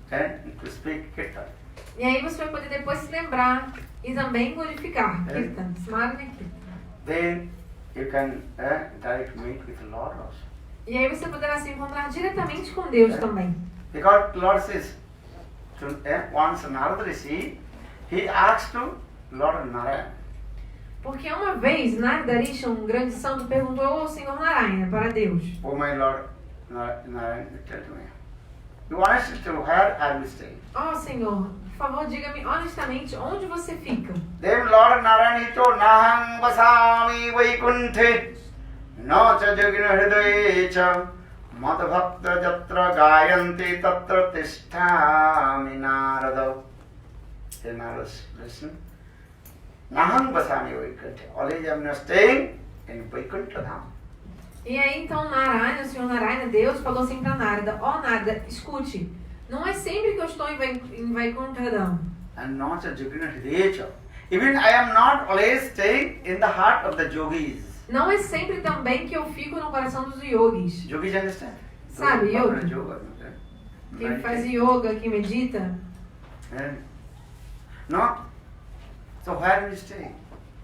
to speak Kirtan. E aí você vai poder depois se lembrar e também glorificar. Kirtan, Smarana e Kirtan. Then you can direct meet with the Lord also. E aí você poderá se encontrar diretamente com Deus também. Because Lord says, to, once Narada Rishi, he asked to Lord Narayana. Porque uma vez Narada Rishi, um grande santo, perguntou ao Senhor Narayana para Deus: Oh my Lord Narayana, tell to me. You want to where are you staying? Ó Senhor, por favor, diga-me honestamente onde você fica. Then Lord Narayana he told, Naham vasami vaikunthe, Na cha yogina hridaye cha madbhakta jatra gayanti tatra tisthami narada. Hey Narada, listen. Naham vasami Vaikuntha. Always I am staying in Vaikuntha Dham. E aí então Narayana, o Senhor Narayana, Deus, falou assim para Narada: ó Narada, escute, não é sempre que eu estou em Vaikuntha Dham. And not a yogina hridaye cha. Even I am not always staying in the heart of the yogis. Não é sempre também que eu fico no coração dos yogis. Yogis understand? Sabe, yoga? Yoga. Quem faz yoga, quem medita. No. So where will you stay?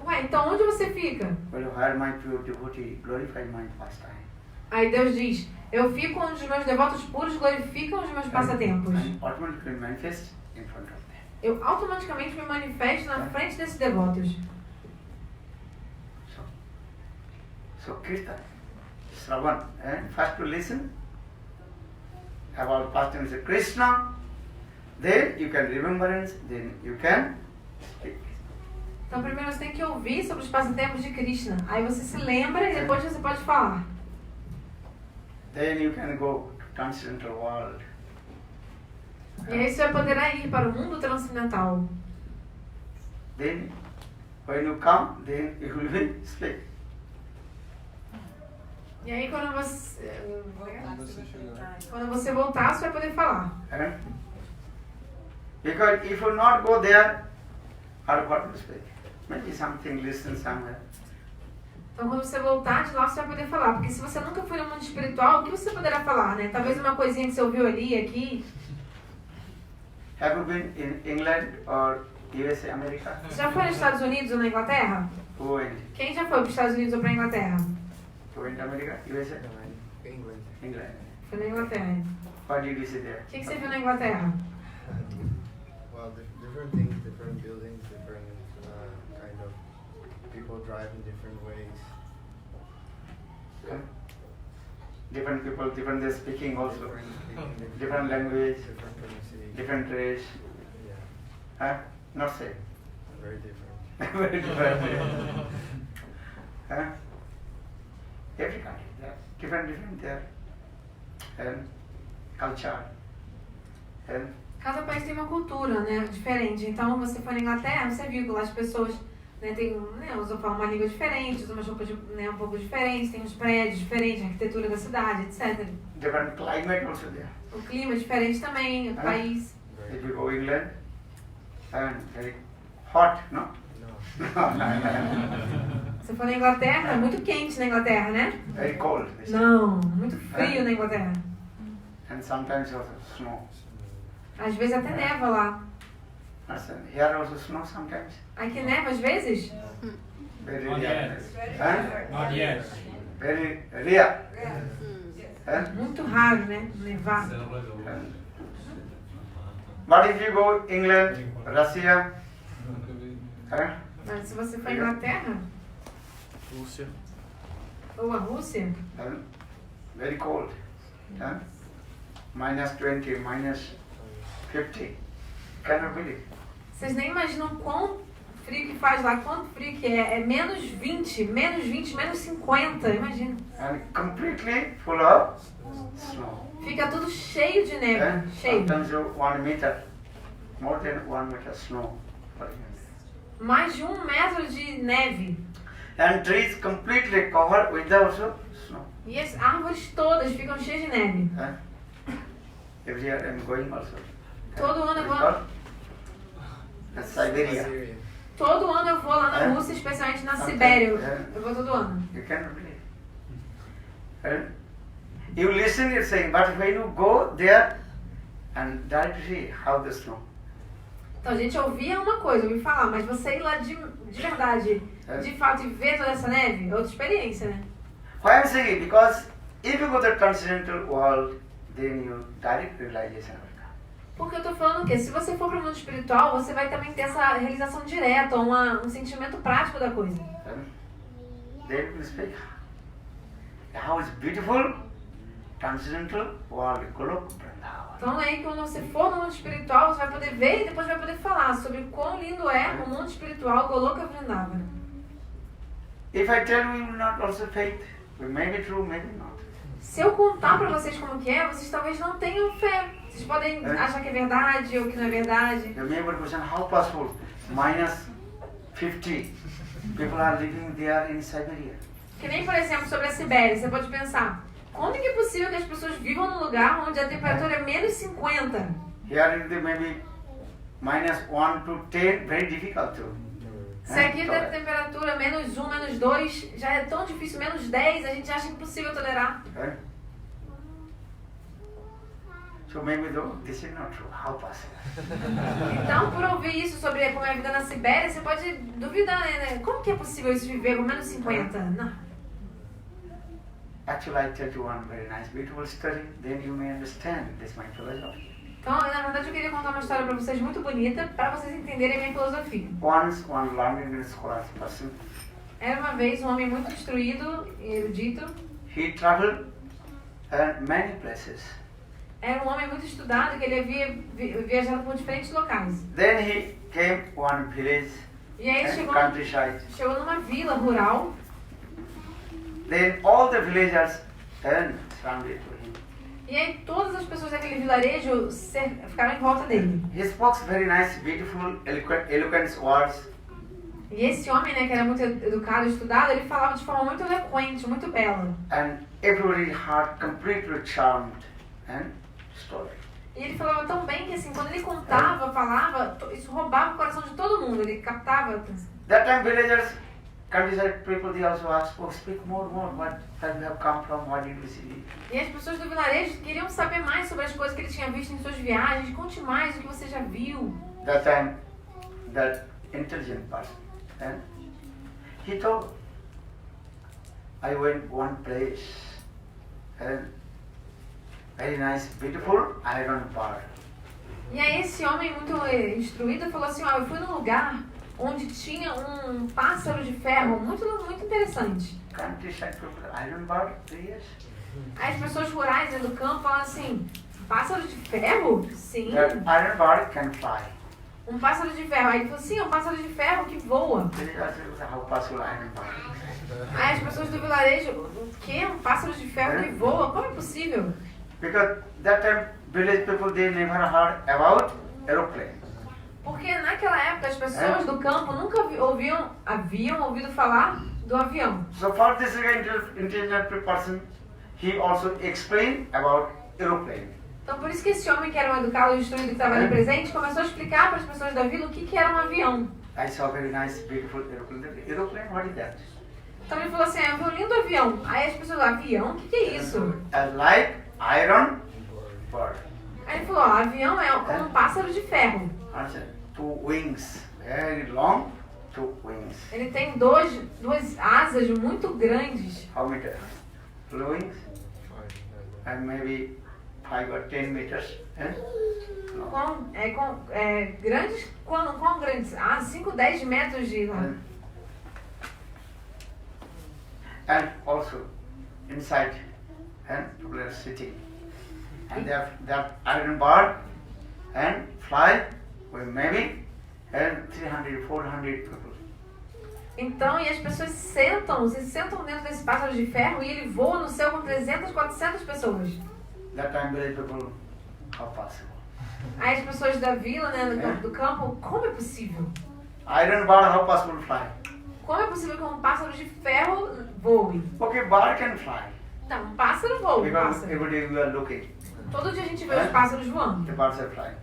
Ué, então onde você fica? Well, where my pure devotee glorify my pastime. Aí Deus diz: eu fico onde os meus devotos puros glorificam os meus passatempos. And automatically manifest in front of them. Eu automaticamente me manifesto na frente desses devotos. So Kirtan, Shravan, first to listen about pastimes of Krishna, then you can remembrance, then you can speak. Então primeiro você tem que ouvir sobre os passatempos de Krishna. Aí você se lembra e depois você pode falar. Then you can go to transcendental world. E aí você poderá ir para o mundo transcendental. Then when you come, then you will be speak. E aí quando você voltar, você vai poder falar. Because if you not go there, what to speak? Maybe something listen somewhere. Então quando você voltar de lá, você vai poder falar. Porque se você nunca foi no mundo espiritual, o que você poderá falar, né? Talvez uma coisinha que você ouviu ali, aqui. Have you been in England or USA, America? Você já foi nos Estados Unidos ou na Inglaterra? Who went? Quem já foi para os Estados Unidos ou para a Inglaterra? Who went to America? USA? England. England. Foi na Inglaterra. What did you see there? O que você viu na Inglaterra? Well, different things, different buildings, different kind of people drive in different ways. Different people, different they speaking also. Different language, different currency. different race. Yeah, Not same. very different. Very different. Every country, different there. Culture. Cada país tem uma cultura, né, diferente. Então, você foi na Inglaterra, você viu que lá as pessoas, né, usam uma língua diferente, usam umas roupas, né, um pouco diferentes, tem uns prédios diferentes, a arquitetura da cidade, etc. Different climate also there. O clima é diferente também, o país. If you go England, very hot, no? No. Você foi na Inglaterra, é muito quente na Inglaterra, né? Very cold. Não, muito frio na Inglaterra. And sometimes also snow. Às vezes até neva lá. Here also snow sometimes. Aqui neva às vezes? Very Not rare. yet. Not yet. Very rare. Muito raro, né? Nevar. But if you go England, Russia, Mas se você for à Inglaterra Rússia. ou a Rússia, very cold. Minus 20, minus 50. Cannot believe. vocês nem imaginam quão frio que faz lá, quanto frio que é. É menos 20, menos 50, imagina. And completely full of snow. Fica tudo cheio de neve, cheio. Sometimes 1 meter, more than 1 meter snow. Mais de 1 metro de neve. And trees completely covered with also snow. E as árvores todas ficam cheias de neve. Every year I'm going also. Todo ano eu vou, Siberia. todo ano eu vou lá na Rússia, especialmente na Sibéria. Eu vou todo ano. You cannot believe. You listen, you're saying, but when you go there and directly see how the snow. Então, a gente ouvia uma coisa, ouvir falar, mas você ir lá de verdade, de fato, e ver toda essa neve, é outra experiência, né? Why I'm saying? Because if you go to the transcendental world, then you direct realization will come. Porque eu tô falando que se você for para o mundo espiritual, você vai também ter essa realização direta, um sentimento prático da coisa. Then you speak. How is beautiful transcendental world, Golok Vrindavan. Então aí quando você for no mundo espiritual, você vai poder ver e depois vai poder falar sobre o quão lindo é o mundo espiritual Goloka Vrindavan. If I tell you, you will not also faith. It may be true, maybe not. Se eu contar pra vocês como que é, vocês talvez não tenham fé. Vocês podem achar que é verdade ou que não é verdade. You may question how possible minus 50 people are living there in Siberia. Que nem, por exemplo, sobre a Sibéria. Você pode pensar, como que é possível que as pessoas vivam num lugar onde a temperatura é menos 50? Here it may be minus 1 to 10, very difficult to. Se aqui a temperatura menos 1, menos 2 já é tão difícil, menos 10, a gente acha impossível tolerar. So maybe though, this is not true. How possible? Então, por ouvir isso sobre como é a vida na Sibéria, você pode duvidar, né? Como que é possível isso viver com menos 50? Não. Actually, I tell you one very nice, beautiful story. Then you may understand this my philosophy. Então, na verdade, eu queria contar uma história para vocês muito bonita, para vocês entenderem a minha filosofia. Once one learned scholar person, Era uma vez um homem muito instruído e erudito. he traveled many places. Era um homem muito estudado que ele havia viajado por diferentes locais. Then he came one village E aí and countryside. chegou numa vila rural. Then all the villagers surrounded to him. E aí todas as pessoas daquele vilarejo ficaram em volta dele. He spoke very nice, beautiful, eloquent words. E esse homem, né, que era muito educado e estudado, ele falava de forma muito eloquente, muito bela. And everybody's heart completely charmed and story. E ele falava tão bem que assim, quando ele contava, falava, isso roubava o coração de todo mundo, ele captava a atenção. That time villagers, countryside people, they also asked, oh, speak more, what have you come from, what did you see? E as pessoas do vilarejo queriam saber mais sobre as coisas que ele tinha visto em suas viagens. Conte mais o que você já viu. That time, that intelligent person, and he told, I went one place, and very nice, beautiful iron bar. E aí esse homem muito instruído falou assim, ó, eu fui num lugar onde tinha um pássaro de ferro muito interessante. Countryside people, iron bar, 3 years. Aí as pessoas rurais do campo falam assim, pássaro de ferro? Sim. That iron bar can fly. Um pássaro de ferro. Aí ele falou, sim, é um pássaro de ferro que voa. How possible iron bar? Aí as pessoas do vilarejo, o quê? Um pássaro de ferro que voa? Como é possível? Because that time village people, they never heard about aeroplane. Porque naquela época as pessoas do campo nunca haviam ouvido falar do avião. So for this intelligent person, he also explained about aeroplane. Então por isso que esse homem que era um educado e instruído que estava ali presente começou a explicar para as pessoas da vila o que era um avião. I saw very nice, beautiful aeroplane. Aeroplane, what is that? Então ele falou assim, eu vi um lindo avião. Aí as pessoas, avião? O que é isso? Like iron bird. Aí ele falou, ó, avião é como um pássaro de ferro. 2 wings, very long, 2 wings. Ele tem duas asas muito grandes. How many? 2 wings? And maybe 5 or 10 meters. Grandes, quão grandes? 5, 10 metros de... And also inside, and people are sitting. And they have iron bar and fly with maybe 300, 400 people. Então, e as pessoas se sentam dentro desse pássaro de ferro e ele voa no céu com 300, 400 pessoas. That time very people, how possible? Aí as pessoas da vila, né, do campo, como é possível? Iron bar, how possible fly? Como é possível que um pássaro de ferro voe? Okay, bar can fly. Não, um pássaro voa. Because every day we are looking. Todo dia a gente vê os pássaros voando. The birds are flying.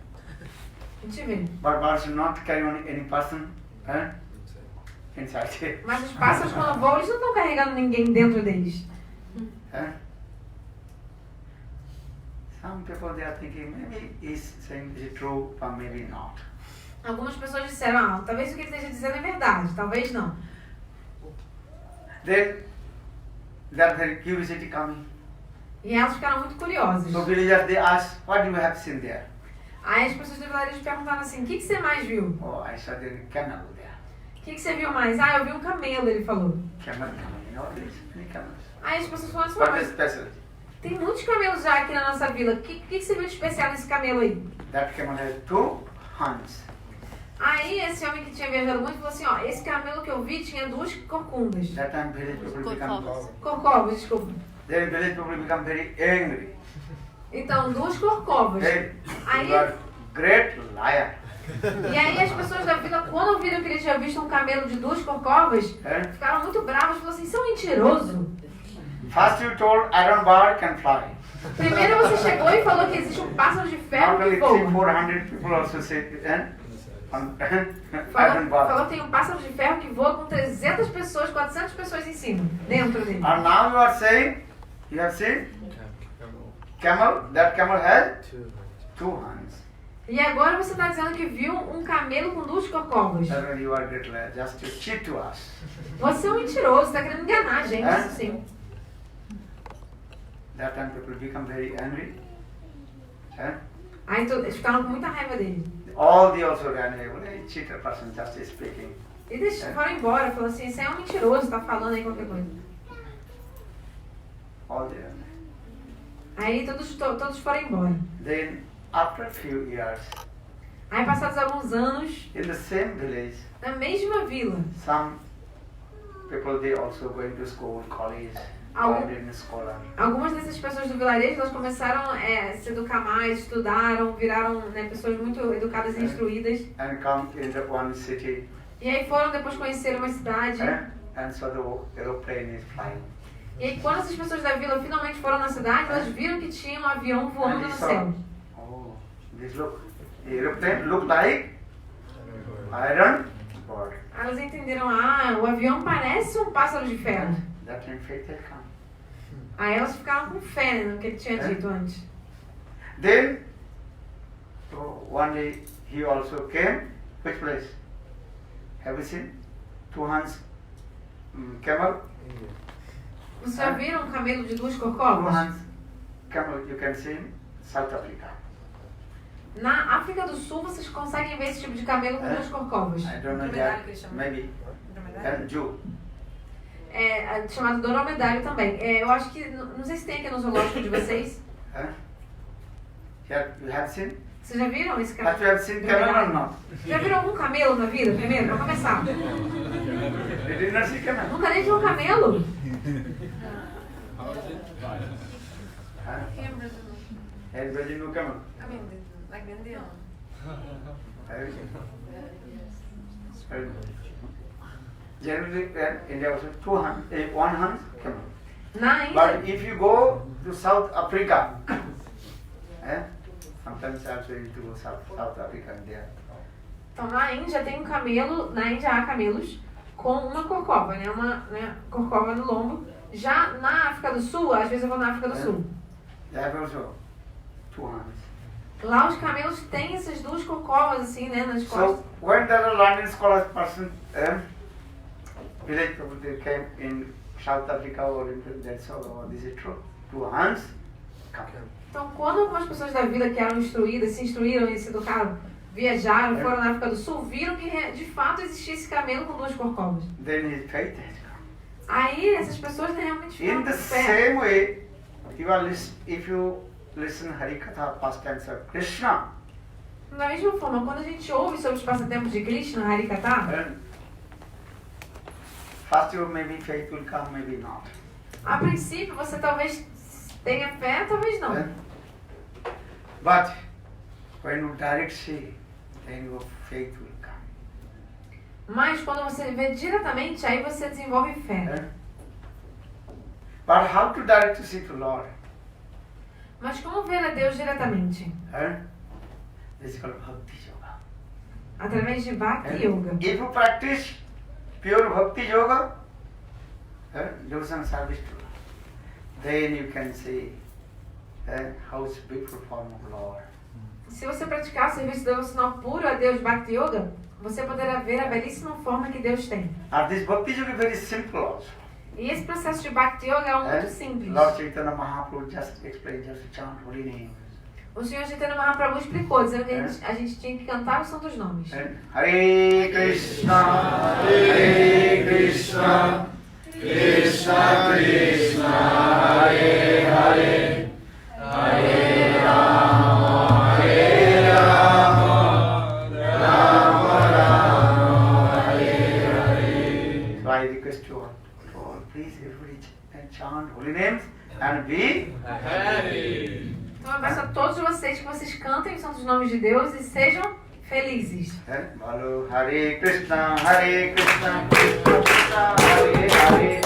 A gente vê. But birds do not carry on any person inside. Mas os pássaros quando voam, eles não estão carregando ninguém dentro deles. Some people they are thinking maybe he's saying is it true or maybe not. Algumas pessoas disseram, talvez o que ele esteja dizendo é verdade, talvez não. Then that very curiosity coming. E elas ficaram muito curiosas. So villagers they ask, what do you have seen there? Aí as pessoas do vilarejo perguntaram assim, o que você mais viu? Oh, I saw the camel there. O que você viu mais? Eu vi um camelo, ele falou. Camel, there's many camels. Aí as pessoas falaram assim, What mas is special? tem muitos camelos já aqui na nossa vila. O que você viu de especial nesse camelo aí? That camel has 2 horns. Aí esse homem que tinha viajado muito falou assim, ó, esse camelo que eu vi tinha 2 corcundas. That time village people become Corcovas, desculpa. then village people become very angry. Então, 2 corcovas. Hey, Aí, you are great liar. e aí as pessoas da vila, quando viram que ele tinha visto um camelo de 2 corcovas, Eh? ficaram muito bravos e falaram assim, você é um mentiroso. First you told iron bar can fly. Primeiro você chegou e falou que existe um pássaro de ferro Not only que 300, voa. 400 people also say, iron Falou bar. que tem um pássaro de ferro que voa com 300 pessoas, 400 pessoas em cima, dentro dele. And now you are saying, you have seen camel, that camel has 2 horns. E agora você está dizendo que viu um camelo com 2 corcovas. That means you are great liar, just to cheat to us. Você é um mentiroso, está querendo enganar a gente, isso sim. That time people become very angry. Aí eles ficaram com muita raiva dele. All they also ran away. Well, a cheater person just speaking. E eles foram embora, falou assim, você é um mentiroso, tá falando aí qualquer coisa. All they ran away. Aí todos foram embora. Then after a few years, Aí passados alguns anos, in the same village, na mesma vila, some people they also going to school, college, Algum- in scholar. algumas dessas pessoas do vilarejo, elas começaram a se educar mais, estudaram, viraram pessoas muito educadas e instruídas. And come in the one city, E aí foram depois conhecer uma cidade. and so the aeroplane is flying. E aí quando essas pessoas da vila finalmente foram na cidade, elas viram que tinha um avião voando And no they saw, céu. oh, this aeroplane look like iron bird. Aí elas entenderam, o avião parece um pássaro de ferro. That time faith had come. Aí elas ficaram com fé no que ele tinha dito antes. Then, one day he also came. Which place? Have you seen? 2 horns camel. Vocês já viram um camelo de 2 2 corcovas? horns camel you can see in South Africa. Na África do Sul vocês conseguem ver esse tipo de camelo com 2 corcovas. I don't know Dromedário that. que eles chamam. Maybe. And Jew. É chamado dromedário também. Eu acho que, não sei se tem aqui no zoológico de vocês. You have seen? Vocês já viram esse But camelo? you have seen camel or not? Já viram algum camelo na vida, primeiro, pra começar? You did not see camel? Nunca nem viu um camelo? And Brazil no camel. I mean, like India. Have you seen? Generally, India also 1 horn camel. Na Índia, But if you go to South Africa, sometimes also you go to South Africa and there. então na Índia tem um camelo, na Índia há camelos com uma corcova, né? Uma corcova no lombo. Já na África do Sul, às vezes eu vou na África do Sul. They have also 2 horns. Lá os camelos têm essas 2 corcovas assim, né, nas costas. So when there are London scholars person, village people they came in South Africa or in that's all. This is true. 2 horns. Come. Então, quando algumas pessoas da vila que eram instruídas, se instruíram e se educaram, viajaram, foram na África do Sul, viram que de fato existia esse camelo com 2 corcovas. Then his faith has come. Aí essas pessoas realmente ficaram In com the fé. same way, if you listen harikatha pastimes of Krishna, Da mesma forma, quando a gente ouve sobre os passatempos de Krishna, harikatha, then first you maybe faith will come, maybe not. a princípio você talvez tenha fé, talvez não. But when you direct see, then your faith will come. Mas quando você vê diretamente, aí você desenvolve fé. But how to direct to see to Lord? Mas como ver a Deus diretamente? This is called bhakti yoga. Através de Bhakti Yoga. If you practice pure bhakti yoga, devotion service to Lord, then you can see how it's beautiful form of Lord. Se você praticar o serviço devocional puro a Deus Bhakti Yoga, você poderá ver a belíssima forma que Deus tem. And this bhakti yoga is very simple also. E esse processo de Bhakti Yoga é muito simples. Lord Chaitanya Mahaprabhu just explained, just to chant holy name. O Senhor Chaitanya Mahaprabhu explicou, dizendo que a gente tinha que cantar os santos nomes. Hare Krishna, Hare Krishna, Krishna Krishna, Hare Hare, Hare Rama, Rama please everybody chant holy names and be happy. Então eu peço a todos vocês que vocês cantem os santos nomes de Deus e sejam felizes. Bolo Hare Krishna, Krishna Krishna, Hare Hare.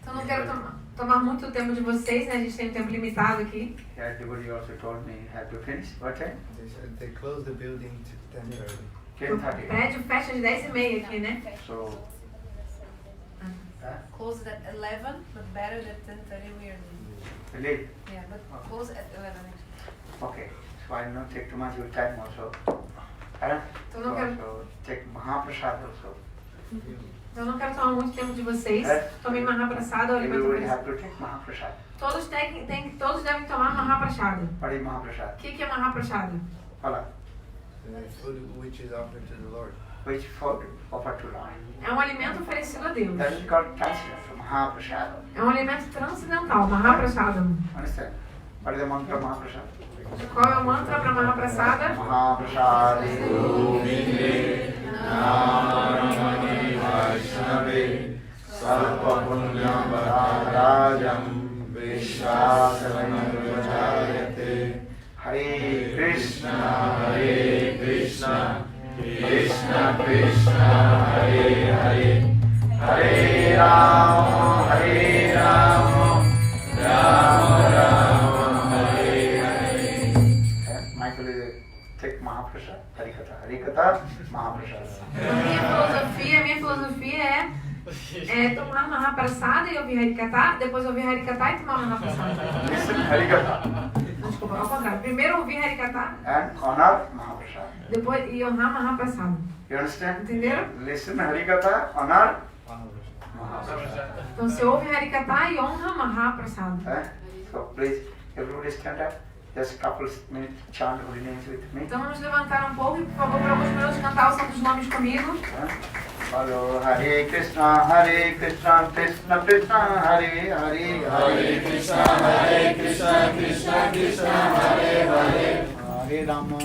Então não quero tomar muito tempo de vocês, né? A gente tem um tempo limitado aqui. Everybody also told me have to finish. What time? They closed the building to 10:30. O 10:30. prédio fecha às 10h30 aqui, né? So, Closed at 11, but better than 10:30 we are leaving. late. Yeah, but close at 11. Okay. So I will not take too much of your time also. Então não quero, Also take Mahaprasad also. eu não quero tomar muito tempo de vocês. Tomem Mahaprasada, o alimento Everybody have oferecido. to take Mahaprasad. Todos devem tomar Mahaprasada. What is Mahaprasad? O que é Mahaprasada? Fala. The food which is offered to the Lord. Which food offered to Lord? É um alimento oferecido a Deus. That is called transcendental Mahaprasad. É um alimento transcendental, Mahaprasada. Understand? What is the mantra of Mahaprasad? Qual é o mantra para Mahaprasada? Mahaprasad Namani Vaishnavi Sarva Punyam Rajam Vishwasanam Vajayate Hare Krishna Krishna Krishna Hare Hare Hare Rama Rama Rama Hare Hare. Michael is take Mahaprasad, harikatha, Mahaprasad. Minha filosofia é tomar Mahaprasada e ouvir Harikatha, depois ouvir Harikatha e tomar Mahaprasada. Listen harikatha Desculpa, ao contrário. Primeiro ouvir Harikatha and honor Mahaprasad. depois e honrar Mahaprasada. You understand? Entenderam? Listen harikatha, honor Mahaprasad. Então você ouve Harikatha e honra Mahaprasada. So please, everybody stand up. Just a couple minutes, chant holy names with me. Então vamos levantar um pouco e, por favor, por alguns minutos cantar os santos nomes comigo. Follow Hare Krishna, Krishna Krishna, Hare Hare, Hare Krishna, Krishna Krishna, Hare Hare, Hare Rama.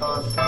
Hare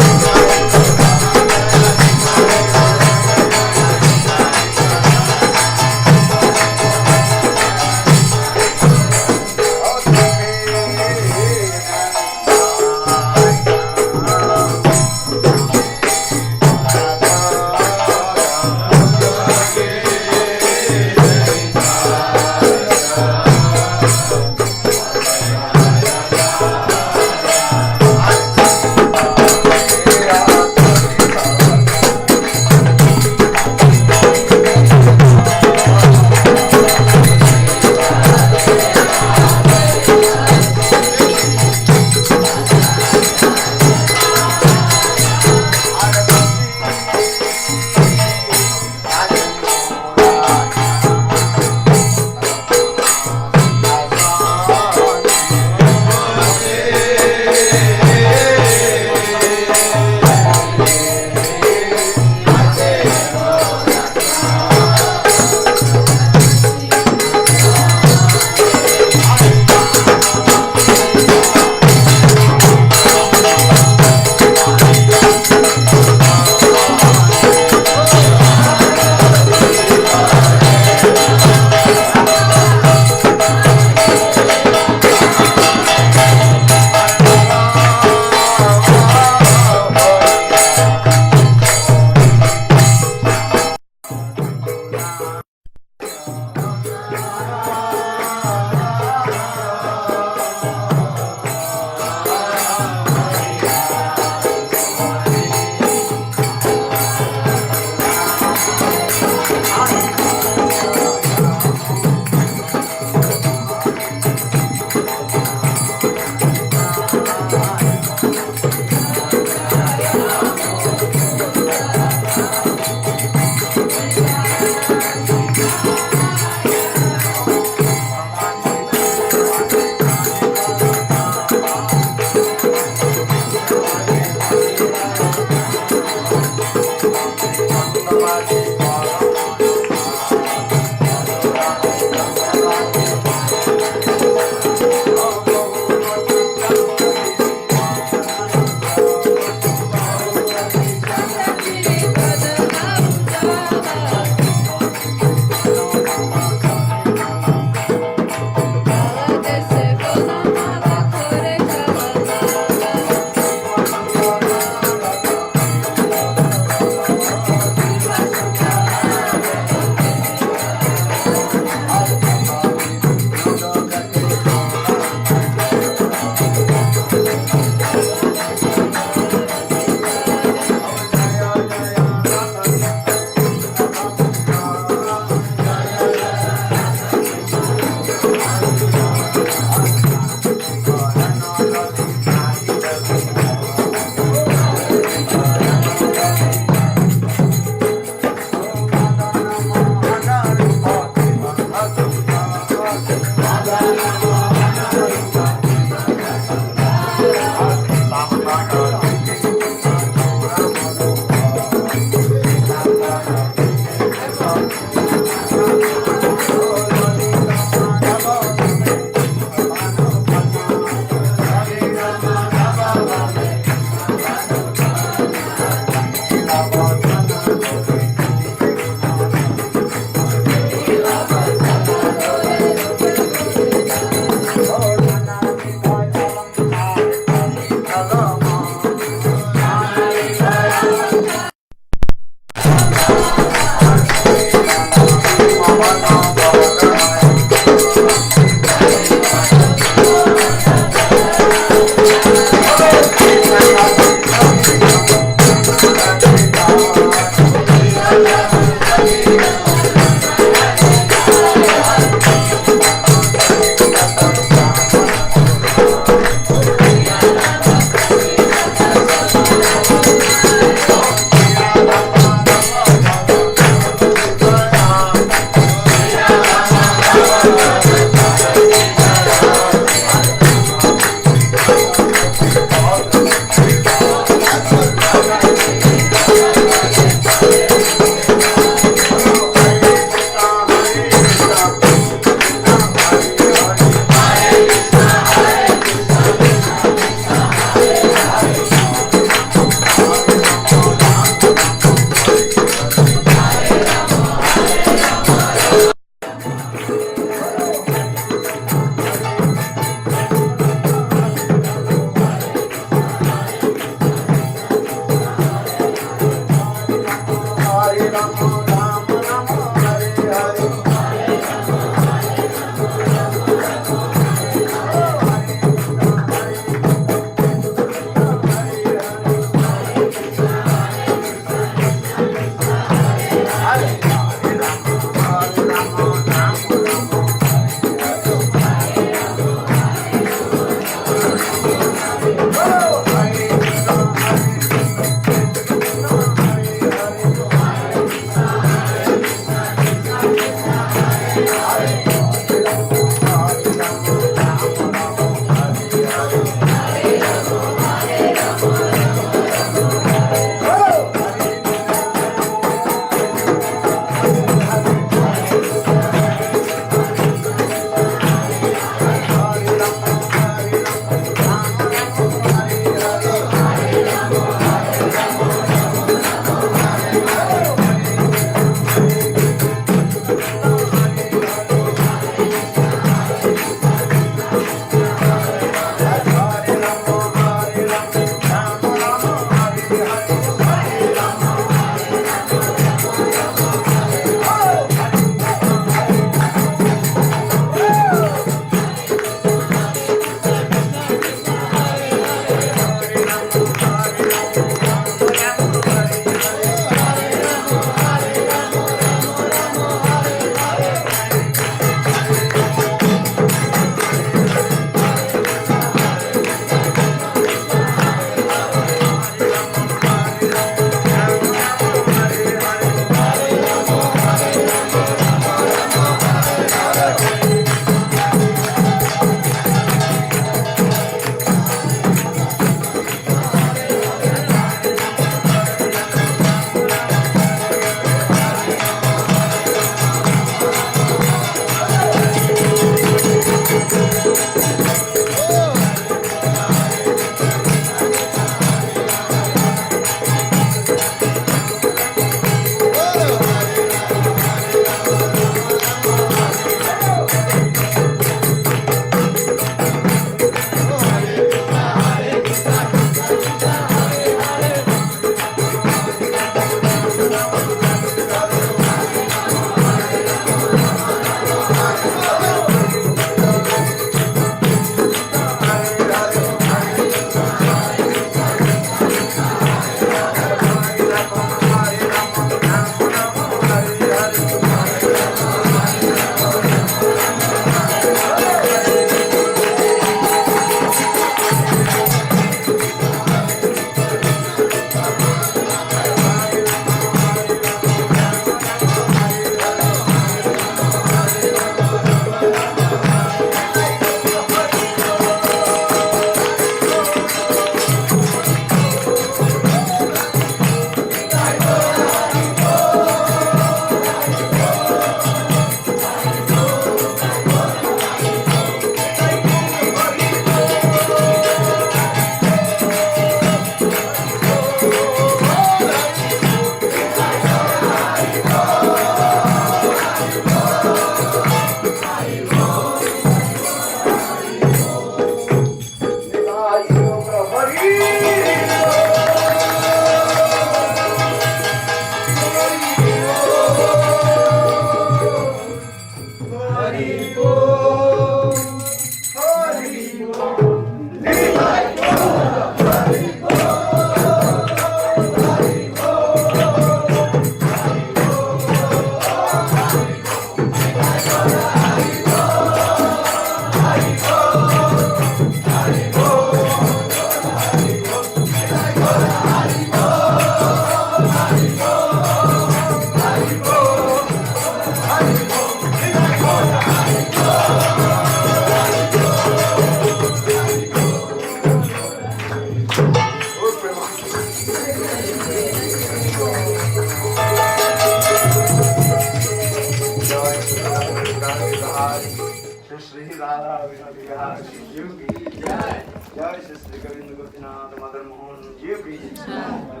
Sri Radha Vinodi Vihari Ji ki Jai. Jai Sri Govinda Gopinath Madan Mohan Ji ki Jai.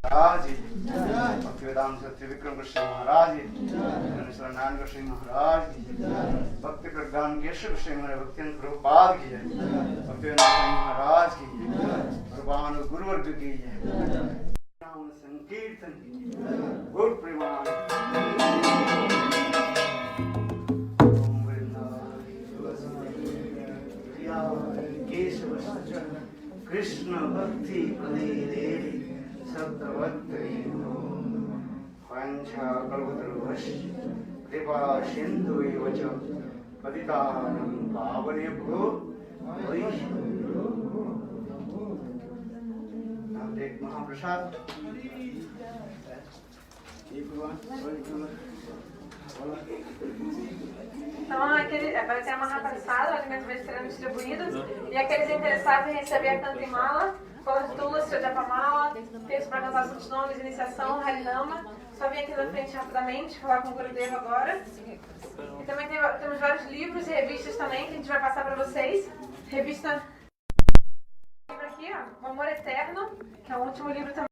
Maharaj Ji, Bhaktivedanta Satya Vikram Goswami Maharaj Ji, Jnana Narayan Goswami Maharaj Ji, Bhakti Pragyan Keshav Goswami Maharaj Bhaktivinoda Prabhupada ki Jai, Bhaktivedanta Swami Maharaj ki Jai, Prabhupada Guru Varga ki Jai, Nam Sankirtan ki Jai, Gur Preman. Om Vrindavan Keshav Sacha Krishna Bhakti Pradede Sabdavatti Vancha Kalvatarvasya Kripa Sindhu Vacha Patitanam Pavanebhyo Vaishnavyo. Now take Mahaprasad. Então, vai ter a Mahaprasada, o alimento vai ser distribuído, e aqueles interessados em receber a Cantimala, Tula, Japamala, texto para cantar os outros nomes, iniciação, Harinama. Só vem aqui na frente rapidamente, falar com o Gurudeva agora. E também temos vários livros e revistas também que a gente vai passar para vocês. Revista aqui, ó, O Amor Eterno, que é o último livro também.